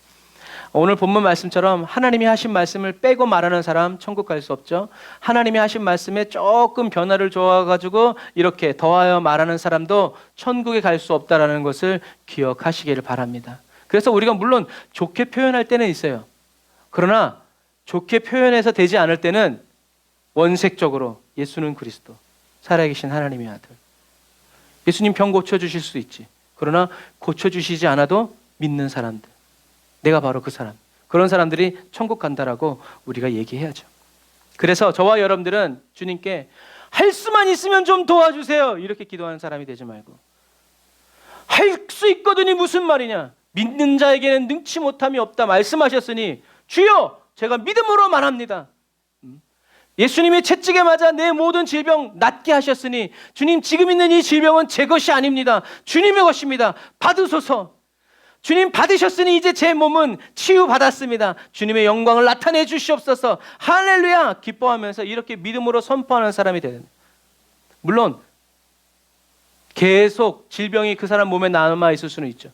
오늘 본문 말씀처럼 하나님이 하신 말씀을 빼고 말하는 사람 천국 갈 수 없죠. 하나님이 하신 말씀에 조금 변화를 줘가지고 이렇게 더하여 말하는 사람도 천국에 갈 수 없다라는 것을 기억하시기를 바랍니다. 그래서 우리가 물론 좋게 표현할 때는 있어요. 그러나 좋게 표현해서 되지 않을 때는 원색적으로 예수는 그리스도, 살아계신 하나님의 아들. 예수님 병 고쳐주실 수 있지. 그러나 고쳐주시지 않아도 믿는 사람들. 내가 바로 그 사람. 그런 사람들이 천국 간다라고 우리가 얘기해야죠. 그래서 저와 여러분들은 주님께 할 수만 있으면 좀 도와주세요. 이렇게 기도하는 사람이 되지 말고 할 수 있거든이 무슨 말이냐. 믿는 자에게는 능치 못함이 없다 말씀하셨으니 주여 제가 믿음으로 말합니다. 예수님의 채찍에 맞아 내 모든 질병 낫게 하셨으니 주님 지금 있는 이 질병은 제 것이 아닙니다. 주님의 것입니다. 받으소서. 주님 받으셨으니 이제 제 몸은 치유받았습니다. 주님의 영광을 나타내 주시옵소서. 할렐루야 기뻐하면서 이렇게 믿음으로 선포하는 사람이 되는. 물론 계속 질병이 그 사람 몸에 남아 있을 수는 있죠.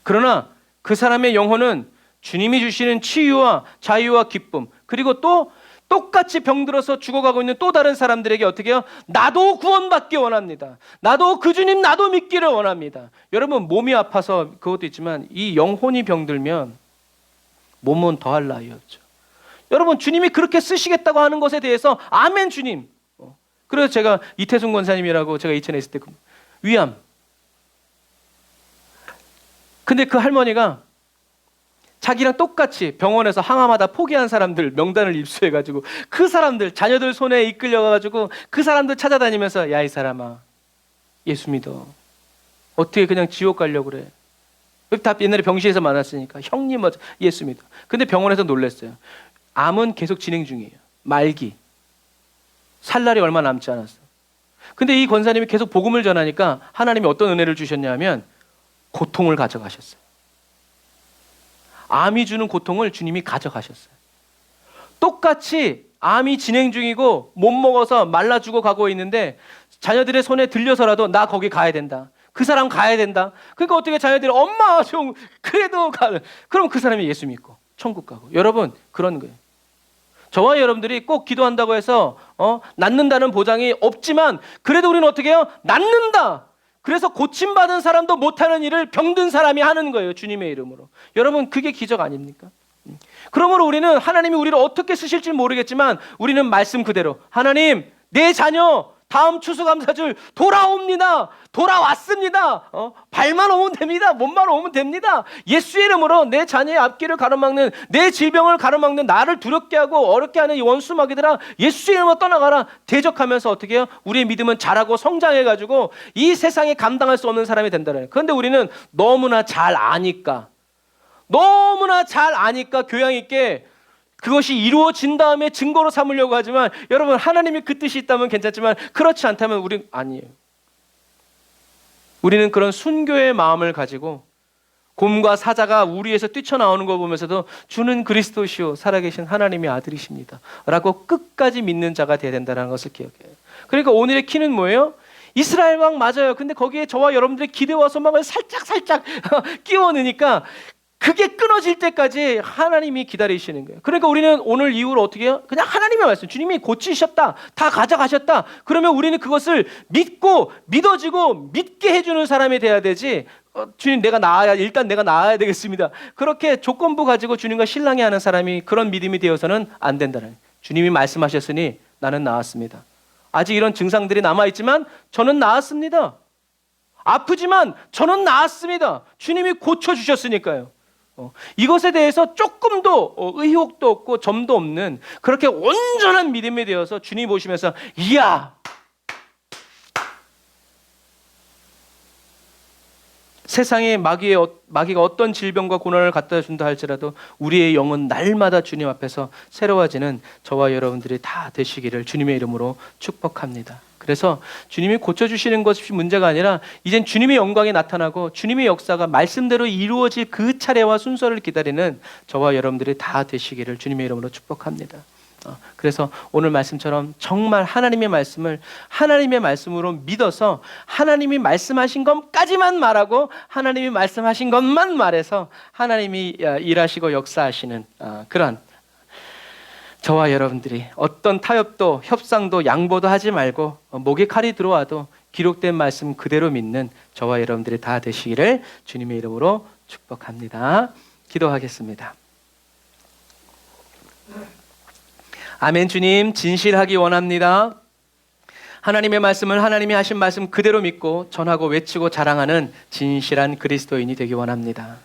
그러나 그 사람의 영혼은 주님이 주시는 치유와 자유와 기쁨, 그리고 또 똑같이 병들어서 죽어가고 있는 또 다른 사람들에게 어떻게 해요? 나도 구원받기 원합니다. 나도 그 주님 나도 믿기를 원합니다. 여러분 몸이 아파서 그것도 있지만 이 영혼이 병들면 몸은 더할 나위 없죠. 여러분 주님이 그렇게 쓰시겠다고 하는 것에 대해서 아멘 주님. 그래서 제가 이태순 권사님이라고 제가 이천에 있을 때 위암. 근데 그 할머니가 자기랑 똑같이 병원에서 항암하다 포기한 사람들 명단을 입수해가지고 그 사람들 자녀들 손에 이끌려가지고 그 사람들 찾아다니면서 야 이 사람아 예수 믿어. 어떻게 그냥 지옥 가려고 그래. 다 옛날에 병실에서 만났으니까 형님 예수 믿어. 근데 병원에서 놀랐어요. 암은 계속 진행 중이에요. 말기. 살 날이 얼마 남지 않았어. 근데 이 권사님이 계속 복음을 전하니까 하나님이 어떤 은혜를 주셨냐면 고통을 가져가셨어요. 암이 주는 고통을 주님이 가져가셨어요. 똑같이 암이 진행 중이고 못 먹어서 말라 죽어 가고 있는데 자녀들의 손에 들려서라도 나 거기 가야 된다. 그 사람 가야 된다. 그러니까 어떻게 자녀들이 엄마 좀 그래도 가. 그럼 그 사람이 예수 믿고 천국 가고. 여러분 그런 거예요. 저와 여러분들이 꼭 기도한다고 해서 낫는다는 보장이 없지만 그래도 우리는 어떻게 해요? 낫는다. 그래서 고침받은 사람도 못하는 일을 병든 사람이 하는 거예요. 주님의 이름으로. 여러분 그게 기적 아닙니까? 그러므로 우리는 하나님이 우리를 어떻게 쓰실지 모르겠지만 우리는 말씀 그대로 하나님 내 자녀 다음 추수감사절 돌아옵니다. 돌아왔습니다. 발만 오면 됩니다. 몸만 오면 됩니다. 예수의 이름으로 내 자녀의 앞길을 가로막는 내 질병을 가로막는 나를 두렵게 하고 어렵게 하는 이 원수 마귀들아 예수의 이름으로 떠나가라. 대적하면서 어떻게 해요? 우리의 믿음은 자라고 성장해가지고 이 세상에 감당할 수 없는 사람이 된다는 거예요. 그런데 우리는 너무나 잘 아니까 교양 있게 그것이 이루어진 다음에 증거로 삼으려고 하지만 여러분 하나님이 그 뜻이 있다면 괜찮지만 그렇지 않다면 우리는 아니에요. 우리는 그런 순교의 마음을 가지고 곰과 사자가 우리에서 뛰쳐나오는 거 보면서도 주는 그리스도시요 살아계신 하나님의 아들이십니다 라고 끝까지 믿는 자가 되어야 된다는 것을 기억해요. 그러니까 오늘의 키는 뭐예요? 이스라엘 왕 맞아요. 근데 거기에 저와 여러분들의 기대와 소망을 살짝 끼워 넣으니까 그게 끊어질 때까지 하나님이 기다리시는 거예요. 그러니까 우리는 오늘 이후로 어떻게 해요? 그냥 하나님의 말씀, 주님이 고치셨다, 다 가져가셨다. 그러면 우리는 그것을 믿고 믿어지고 믿게 해주는 사람이 돼야 되지. 주님 일단 내가 나아야 되겠습니다. 그렇게 조건부 가지고 주님과 신랑이 하는 사람이 그런 믿음이 되어서는 안 된다는 거예요. 주님이 말씀하셨으니 나는 나았습니다. 아직 이런 증상들이 남아있지만 저는 나았습니다. 아프지만 저는 나았습니다. 주님이 고쳐주셨으니까요. 이것에 대해서 조금도 의혹도 없고 점도 없는 그렇게 온전한 믿음이 되어서 주님 보시면서 이야, 세상에 마귀가 어떤 질병과 고난을 갖다 준다 할지라도 우리의 영은 날마다 주님 앞에서 새로워지는 저와 여러분들이 다 되시기를 주님의 이름으로 축복합니다. 그래서 주님이 고쳐주시는 것이 문제가 아니라 이젠 주님의 영광이 나타나고 주님의 역사가 말씀대로 이루어질 그 차례와 순서를 기다리는 저와 여러분들이 다 되시기를 주님의 이름으로 축복합니다. 그래서 오늘 말씀처럼 정말 하나님의 말씀을 하나님의 말씀으로 믿어서 하나님이 말씀하신 것까지만 말하고 하나님이 말씀하신 것만 말해서 하나님이 일하시고 역사하시는 그런 저와 여러분들이 어떤 타협도 협상도 양보도 하지 말고 목에 칼이 들어와도 기록된 말씀 그대로 믿는 저와 여러분들이 다 되시기를 주님의 이름으로 축복합니다. 기도하겠습니다. 아멘. 주님, 진실하기 원합니다. 하나님의 말씀을 하나님이 하신 말씀 그대로 믿고 전하고 외치고 자랑하는 진실한 그리스도인이 되기 원합니다.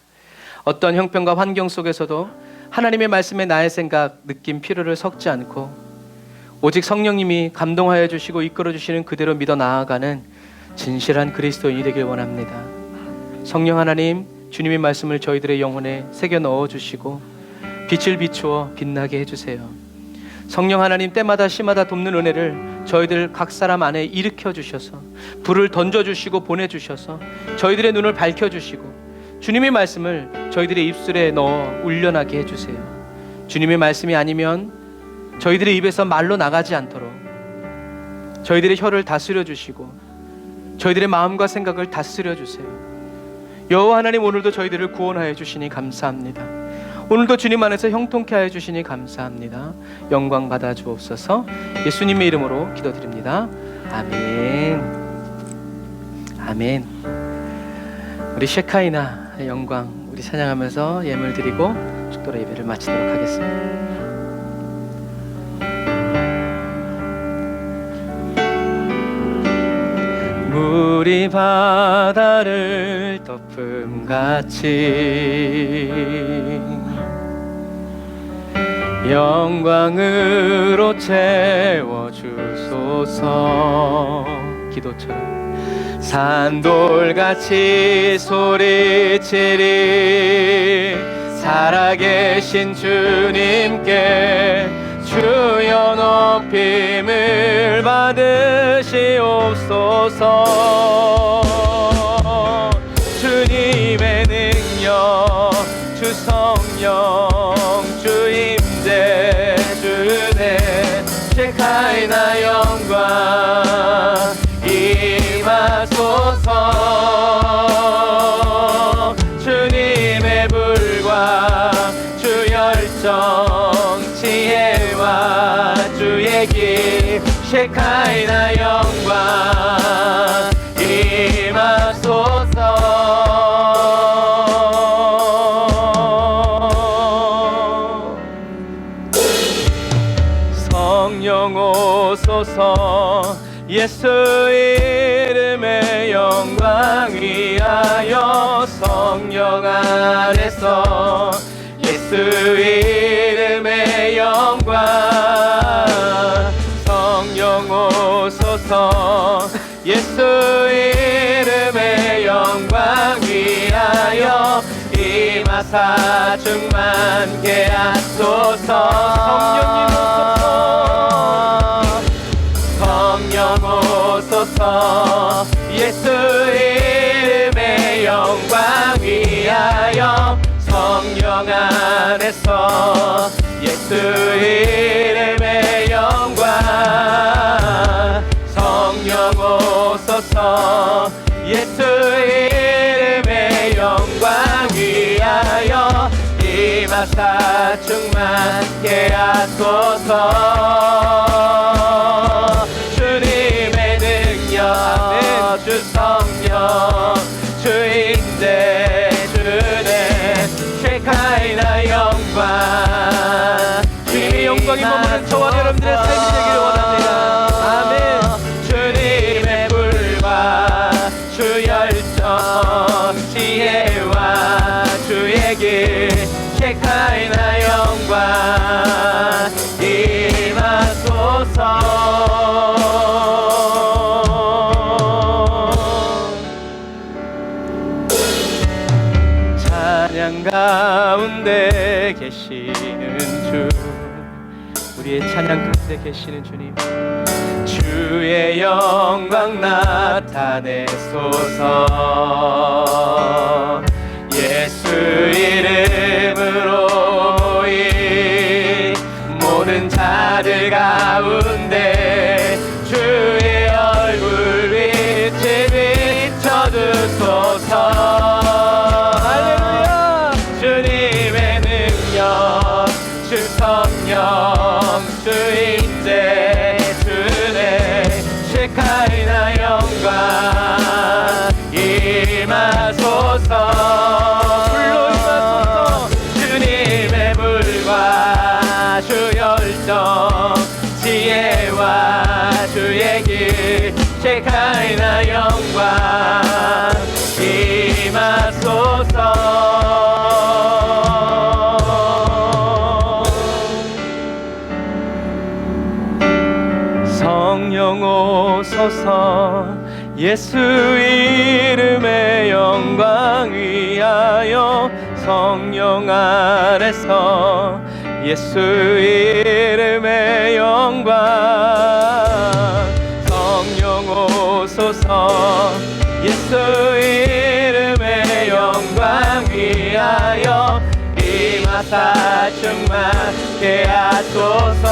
어떤 형편과 환경 속에서도 하나님의 말씀에 나의 생각, 느낌, 필요를 섞지 않고 오직 성령님이 감동하여 주시고 이끌어 주시는 그대로 믿어 나아가는 진실한 그리스도인이 되길 원합니다. 성령 하나님, 주님의 말씀을 저희들의 영혼에 새겨 넣어 주시고 빛을 비추어 빛나게 해주세요. 성령 하나님, 때마다 시마다 돕는 은혜를 저희들 각 사람 안에 일으켜 주셔서 불을 던져주시고 보내주셔서 저희들의 눈을 밝혀주시고 주님의 말씀을 저희들의 입술에 넣어 울려나게 해주세요. 주님의 말씀이 아니면 저희들의 입에서 말로 나가지 않도록 저희들의 혀를 다스려 주시고 저희들의 마음과 생각을 다스려 주세요. 여호와 하나님, 오늘도 저희들을 구원하여 주시니 감사합니다. 오늘도 주님 안에서 형통케 하여 주시니 감사합니다. 영광 받아 주옵소서. 예수님의 이름으로 기도드립니다. 아멘. 아멘. 우리 셰카이나 영광 우리 찬양하면서 예물 드리고 축도로 예배를 마치도록 하겠습니다. 물이 바다를 덮음같이 영광으로 채워주소서. 기도처럼 산돌같이 소리치리 살아계신 주님께 주여 높임을 받으시옵소서. 주님의 능력 주 성령 주 임재 주 은혜 셰카이나 영광 임하소서. 주님의 불과 주 열정 지혜와 주의 길 셰카이나 영광 임하소서. 성령 오소서. 예수 이름의 영광 위하여 성령 안에서 예수 이름의 영광. 성령 오소서. 예수 이름의 영광 위하여 임하사 충만케 하소서. 성령님 성령 오소서. 예수 이름의 영광 위하여 성령 안에서 예수 이름의 영광 성령 오소서 예수 이름의 영광 위하여 임하사 충만케 하소서 주님의 능력 주 성령 주인데 주네 쉐카이나 영광 주님의 영광이 머무는 저와 여러분들의 삶이 되기를 원합니다. 아멘. 주님의 불과 주 열정 지혜와 주의 길 쉐카이나 영광 임하소서. 찬양 가운데 계시는 주 우리의 찬양 가운데 계시는 주님 주의 영광 나타내소서 예수 이름으로 모인 모든 자들 가운데 주의 얼굴 빛을 비춰주소서 할렐루야 주님의 능력 주 성령 주인데 주네 쉐카이나 영광 임하소서 불로 임하소서 주님의 불과 주 열정 지혜와 주의 길 쉐카이나 영광 임하소서. 성령 오소서 예수 이름의 영광 위하여 성령 안에서 예수 이름의 영광 성령 오소서 예수 이름의 영광 위하여 임하사 충만케 하소서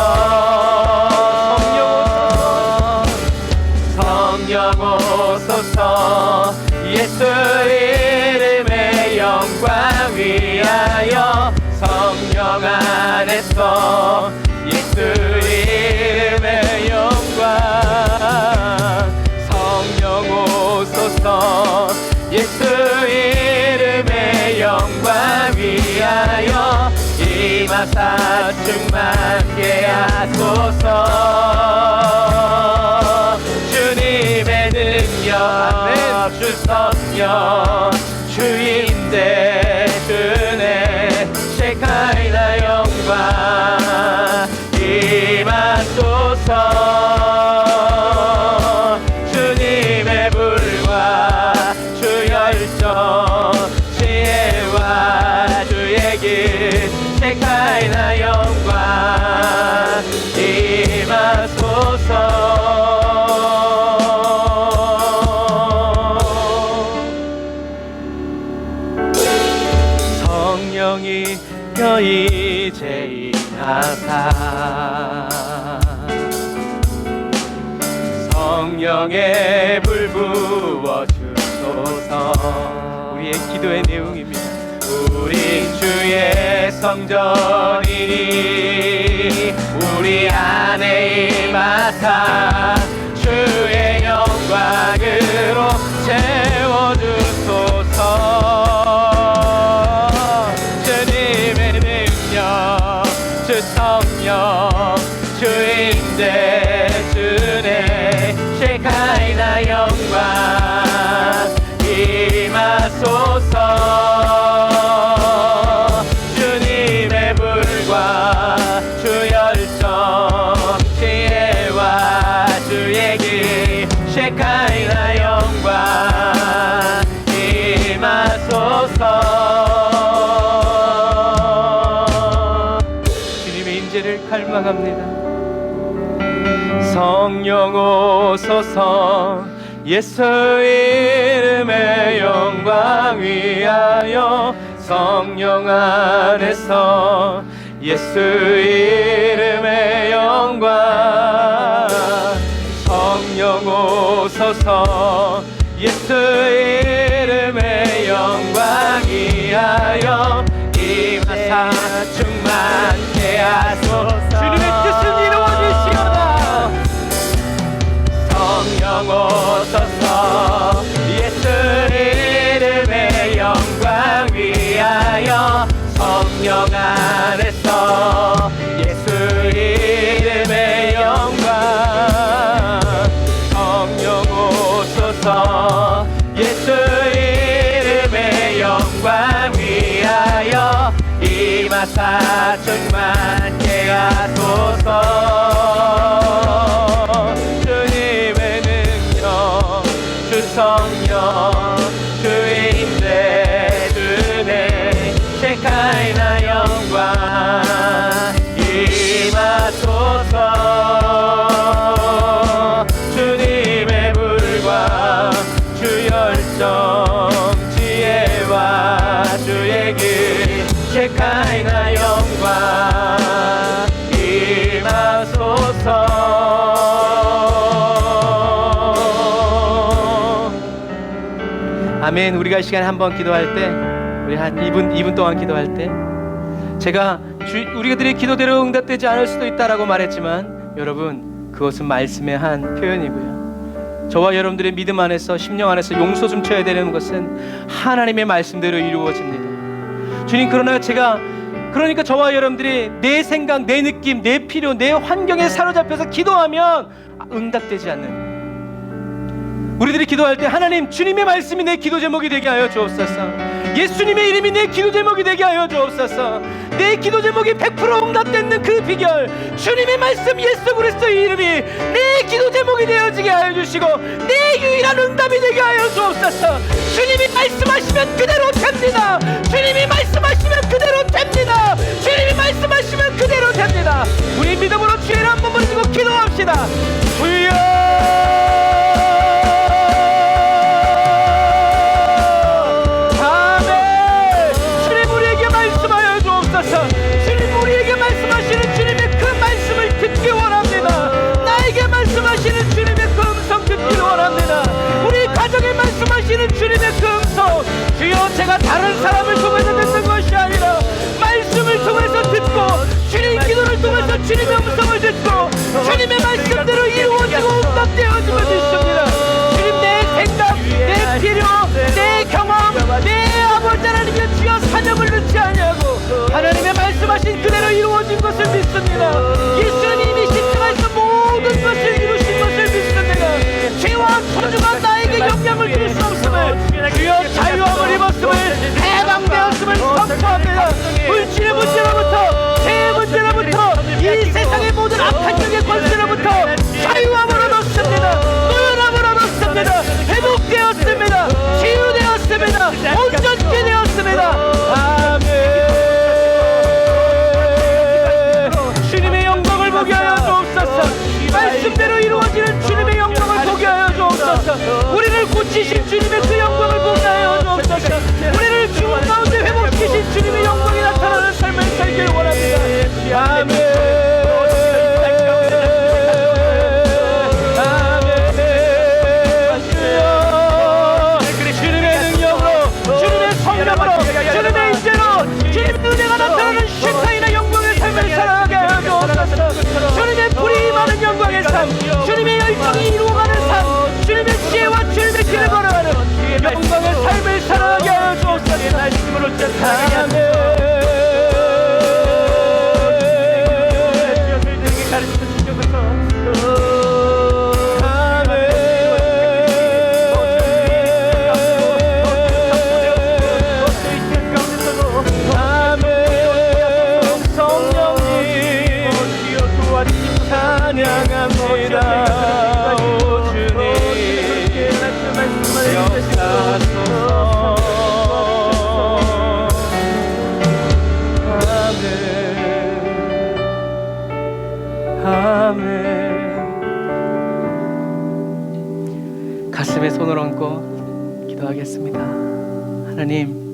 성령 오소서 예수 이름의 영광 위하여 성령 안에서 예수 이름의 영광 성령 오소서 예수 이름의 영광 위하여 임하사 충만케 하소서 주님의 능력 주 성령 주인데 주네 쉐카이나 영광 임하소서 주님의 불과 주 열정 지혜와 주의 길 쉐카이나 영광 임하소서. 성령이 이제 임하사 성령의 불 부어주소서 우리의 기도의 내용입니다. 우리 주의 성전이니 우리 안에 임하사 주의 영광으로 채워주소서 주님의 능력 주 성령 주인데 주네 쉐카이나 영광 임하소서 주님의 불과 주 열정 지혜와 주의 길 쉐카이나 영광 임하소서 주님의 임재를 갈망합니다. 성령 오소서 예수 이름의 영광 위하여 성령 안에서 예수 이름의 영광. 성령 오소서 예수 이름의 영광이 하여 임하사 충만케 하소서. 주님의 뜻은 이루어질지어다. 성령 오소서 예수 이름의 영광 위하여. 성령 안에서 예수 이름의 영광. 성령 오소서 예수 이름의 영광 위하여 임하사 충만케 하소서. 주님의 능력 주 성령 주의 임재 주네 셰카이나 영광 임하소서. 주님의 불과 주 열정 지혜와 주의 길 셰카이나 영광 임하소서. 아멘. 우리가 이 시간에 한번 기도할 때, 우리 한 2분 동안 기도할 때, 제가 우리들의 기도대로 응답되지 않을 수도 있다라고 말했지만, 여러분 그것은 말씀의 한 표현이고요. 저와 여러분들의 믿음 안에서, 심령 안에서 용서 좀 쳐야 되는 것은 하나님의 말씀대로 이루어집니다. 주님, 그러니까 저와 여러분들이 내 생각, 내 느낌, 내 필요, 내 환경에 사로잡혀서 기도하면 응답되지 않는, 우리들이 기도할 때 하나님 주님의 말씀이 내 기도 제목이 되게 하여 주옵소서. 예수님의 이름이 내 기도 제목이 되게 하여 주옵소서. 내 기도 제목이 100% 응답되는 그 비결, 주님의 말씀 예수 그리스도의 이름이 내 기도 제목이 되어지게 하여 주시고 내 유일한 응답이 되게 하여 주옵소서. 주님이 말씀하시면 그대로 됩니다. 주님이 말씀하시면 그대로 됩니다. 주님이 말씀하시면 그대로 됩니다. 우리 믿음으로 주의 이름 한번 부르시고 기도합시다. 주여 주님, 우리에게 말씀하시는 주님의 그 말씀을 듣기 원합니다. 나에게 말씀하시는 주님의 그 음성 듣기 원합니다. 우리 가정에 말씀하시는 주님의 그 음성, 주여 제가 다른 사람을 통해서 듣는 것이 아니라 말씀을 통해서 듣고 주님 기도를 통해서 주님의 음성을 듣고 주님의 말씀대로 이루어지고 응답되어지고 있습니다. 주님, 내 생각, 내 필요, 내 경험, 내 아버지 하나님의 주여 사명을 넣지 아니하고 하나님의 말씀하신 그대로 이루어진 것을 믿습니다. 예수님이 십자가에서 모든 것을 이루신 것을 믿습니다. 죄와 저주가 나에게 영향을 줄 수 없음을, 주여 자유함을 입었음을, 해방되었음을 선포합니다. 물질의 문제로부터, 죄의 문제로부터, 이 세상의 모든 악한 영의 권세로부터 자유함을 얻었습니다. 노연함을 얻었습니다. 회복되었습니다. 치유되었습니다. 온전케 되었습니다. 아멘. 주님의 영광을 보게 하여 주옵소서. 말씀대로 이루어지는 주님의 영광을 보게 하여 주옵소서. 우리를 고치신 주님의 그 영광을 보게 하여 주옵소서. 우리를 죽음 가운데 회복시키신 주님의 영광이 나타나는 삶을 살길 원합니다. 아멘. 주님의 인재로 주님의 은혜가 나타나는 쉐카이나 영광의 삶을 살아가게 하여 주옵소서. 주님의 불이 많은 영광의 삶, 주님의 열정이 이루어가는 삶, 주님의 지혜와 주님의 길을 걸어가는 영광의 삶을 살아가게 하여 주옵소서. 아멘. 찬양합니다. 오 주님 역사소서. 아멘 아멘. 가슴에 손을 얹고 기도하겠습니다. 하나님,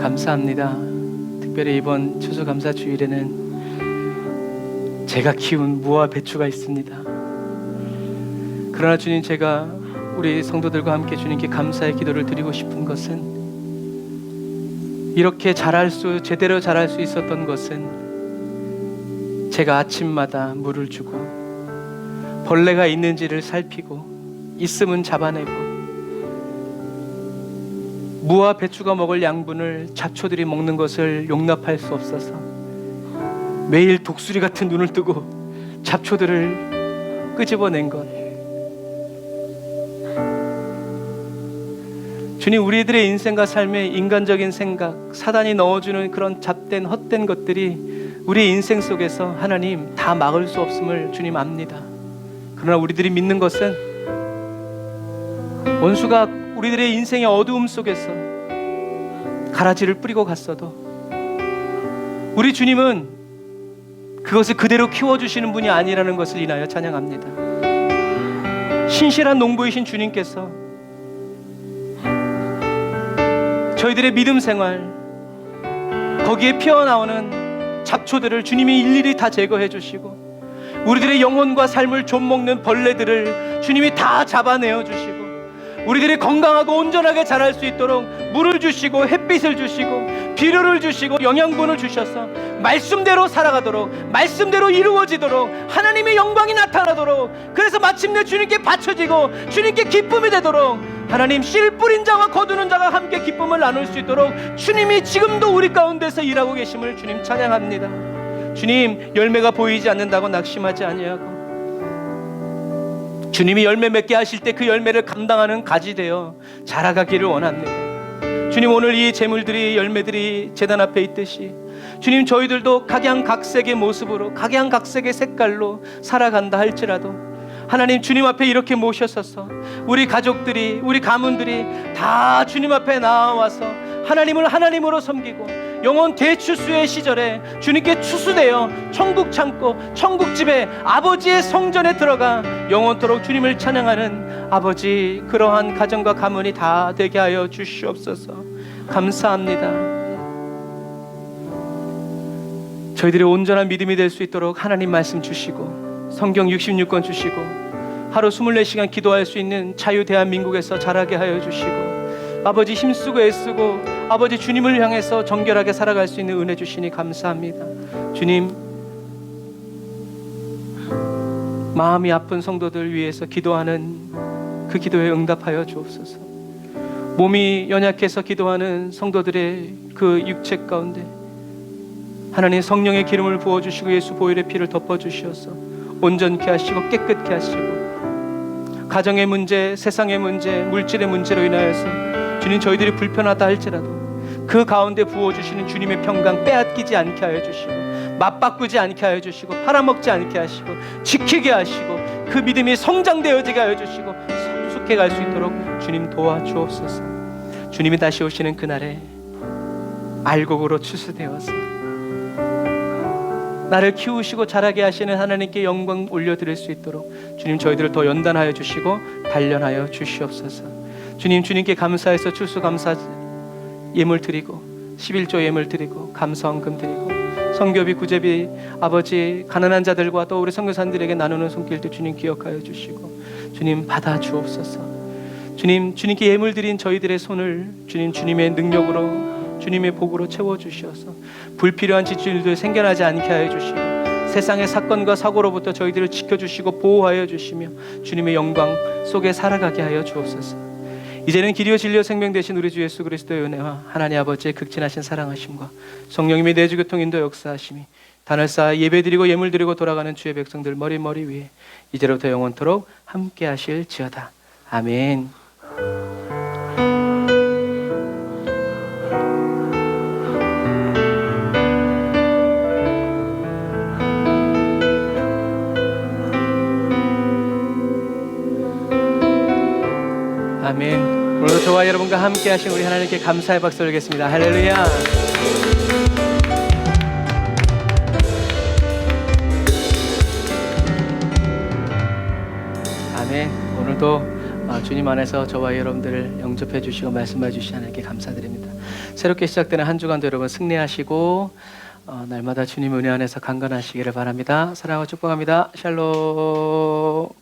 감사합니다. 특별히 이번 추수감사 주일에는 제가 키운 무와 배추가 있습니다. 그러나 주님, 제가 우리 성도들과 함께 주님께 감사의 기도를 드리고 싶은 것은, 이렇게 제대로 자랄 수 있었던 것은 제가 아침마다 물을 주고 벌레가 있는지를 살피고 있으면 잡아내고, 무와 배추가 먹을 양분을 잡초들이 먹는 것을 용납할 수 없어서 매일 독수리 같은 눈을 뜨고 잡초들을 끄집어낸 것. 주님, 우리들의 인생과 삶에 인간적인 생각, 사단이 넣어주는 그런 잡된 헛된 것들이 우리 인생 속에서 하나님 다 막을 수 없음을 주님 압니다. 그러나 우리들이 믿는 것은 원수가 우리들의 인생의 어두움 속에서 가라지를 뿌리고 갔어도 우리 주님은 그것을 그대로 키워주시는 분이 아니라는 것을 인하여 찬양합니다. 신실한 농부이신 주님께서 저희들의 믿음 생활, 거기에 피어나오는 잡초들을 주님이 일일이 다 제거해 주시고, 우리들의 영혼과 삶을 좀먹는 벌레들을 주님이 다 잡아내어 주시고, 우리들이 건강하고 온전하게 자랄 수 있도록 물을 주시고 햇빛을 주시고 비료를 주시고 영양분을 주셔서 말씀대로 살아가도록, 말씀대로 이루어지도록, 하나님의 영광이 나타나도록, 그래서 마침내 주님께 바쳐지고 주님께 기쁨이 되도록, 하나님 씨 뿌린 자와 거두는 자가 함께 기쁨을 나눌 수 있도록 주님이 지금도 우리 가운데서 일하고 계심을 주님 찬양합니다. 주님, 열매가 보이지 않는다고 낙심하지 아니하고, 주님이 열매 맺게 하실 때 그 열매를 감당하는 가지 되어 자라가기를 원합니다. 주님, 오늘 이 재물들이, 열매들이 제단 앞에 있듯이 주님, 저희들도 각양각색의 모습으로, 각양각색의 색깔로 살아간다 할지라도 하나님, 주님 앞에 이렇게 모셔서서 우리 가족들이, 우리 가문들이 다 주님 앞에 나와서 하나님을 하나님으로 섬기고, 영원 대추수의 시절에 주님께 추수되어 천국 창고, 천국집에 아버지의 성전에 들어가 영원토록 주님을 찬양하는 아버지, 그러한 가정과 가문이 다 되게 하여 주시옵소서. 감사합니다. 저희들의 온전한 믿음이 될 수 있도록 하나님 말씀 주시고, 성경 66권 주시고, 하루 24시간 기도할 수 있는 자유 대한민국에서 자라게 하여 주시고, 아버지 힘쓰고 애쓰고 아버지 주님을 향해서 정결하게 살아갈 수 있는 은혜 주시니 감사합니다. 주님, 마음이 아픈 성도들 위해서 기도하는 그 기도에 응답하여 주옵소서. 몸이 연약해서 기도하는 성도들의 그 육체 가운데 하나님 성령의 기름을 부어주시고 예수 보혈의 피를 덮어주시어서 온전케 하시고 깨끗케 하시고, 가정의 문제, 세상의 문제, 물질의 문제로 인하여서 주님, 저희들이 불편하다 할지라도 그 가운데 부어주시는 주님의 평강 빼앗기지 않게 하여 주시고, 맞바꾸지 않게 하여 주시고, 팔아먹지 않게 하시고, 지키게 하시고, 그 믿음이 성장되어지게 하여 주시고, 성숙해 갈 수 있도록 주님 도와주옵소서. 주님이 다시 오시는 그날에 알곡으로 추수되어서 나를 키우시고 자라게 하시는 하나님께 영광 올려드릴 수 있도록 주님, 저희들을 더 연단하여 주시고 단련하여 주시옵소서. 주님, 주님께 감사해서 추수감사 예물 드리고 11조 예물 드리고 감사헌금 드리고 성교비 구제비 아버지 가난한 자들과 또 우리 선교사님들에게 나누는 손길도 주님 기억하여 주시고 주님 받아 주옵소서. 주님, 주님께 예물 드린 저희들의 손을 주님, 주님의 능력으로 주님의 복으로 채워주셔서 불필요한 지출들 생겨나지 않게 하여 주시고, 세상의 사건과 사고로부터 저희들을 지켜주시고 보호하여 주시며 주님의 영광 속에 살아가게 하여 주옵소서. 이제는 길이요 진리요 생명 되신 우리 주 예수 그리스도의 은혜와 하나님 아버지의 극진하신 사랑하심과 성령님의 내주 교통 인도 역사하심이 단을 쌓아 예배드리고 예물드리고 돌아가는 주의 백성들 머리 위에 이제로부터 영원토록 함께 하실지어다. 아멘. 아멘. 오늘도 저와 여러분과 함께 하신 우리 하나님께 감사의 박수 올리겠습니다. 할렐루야. 아멘. 오늘도 주님 안에서 저와 여러분들을 영접해 주시고 말씀해 주신 하나님께 감사드립니다. 새롭게 시작되는 한 주간도 여러분 승리하시고 날마다 주님 은혜 안에서 강건하시기를 바랍니다. 사랑하고 축복합니다. 샬롬.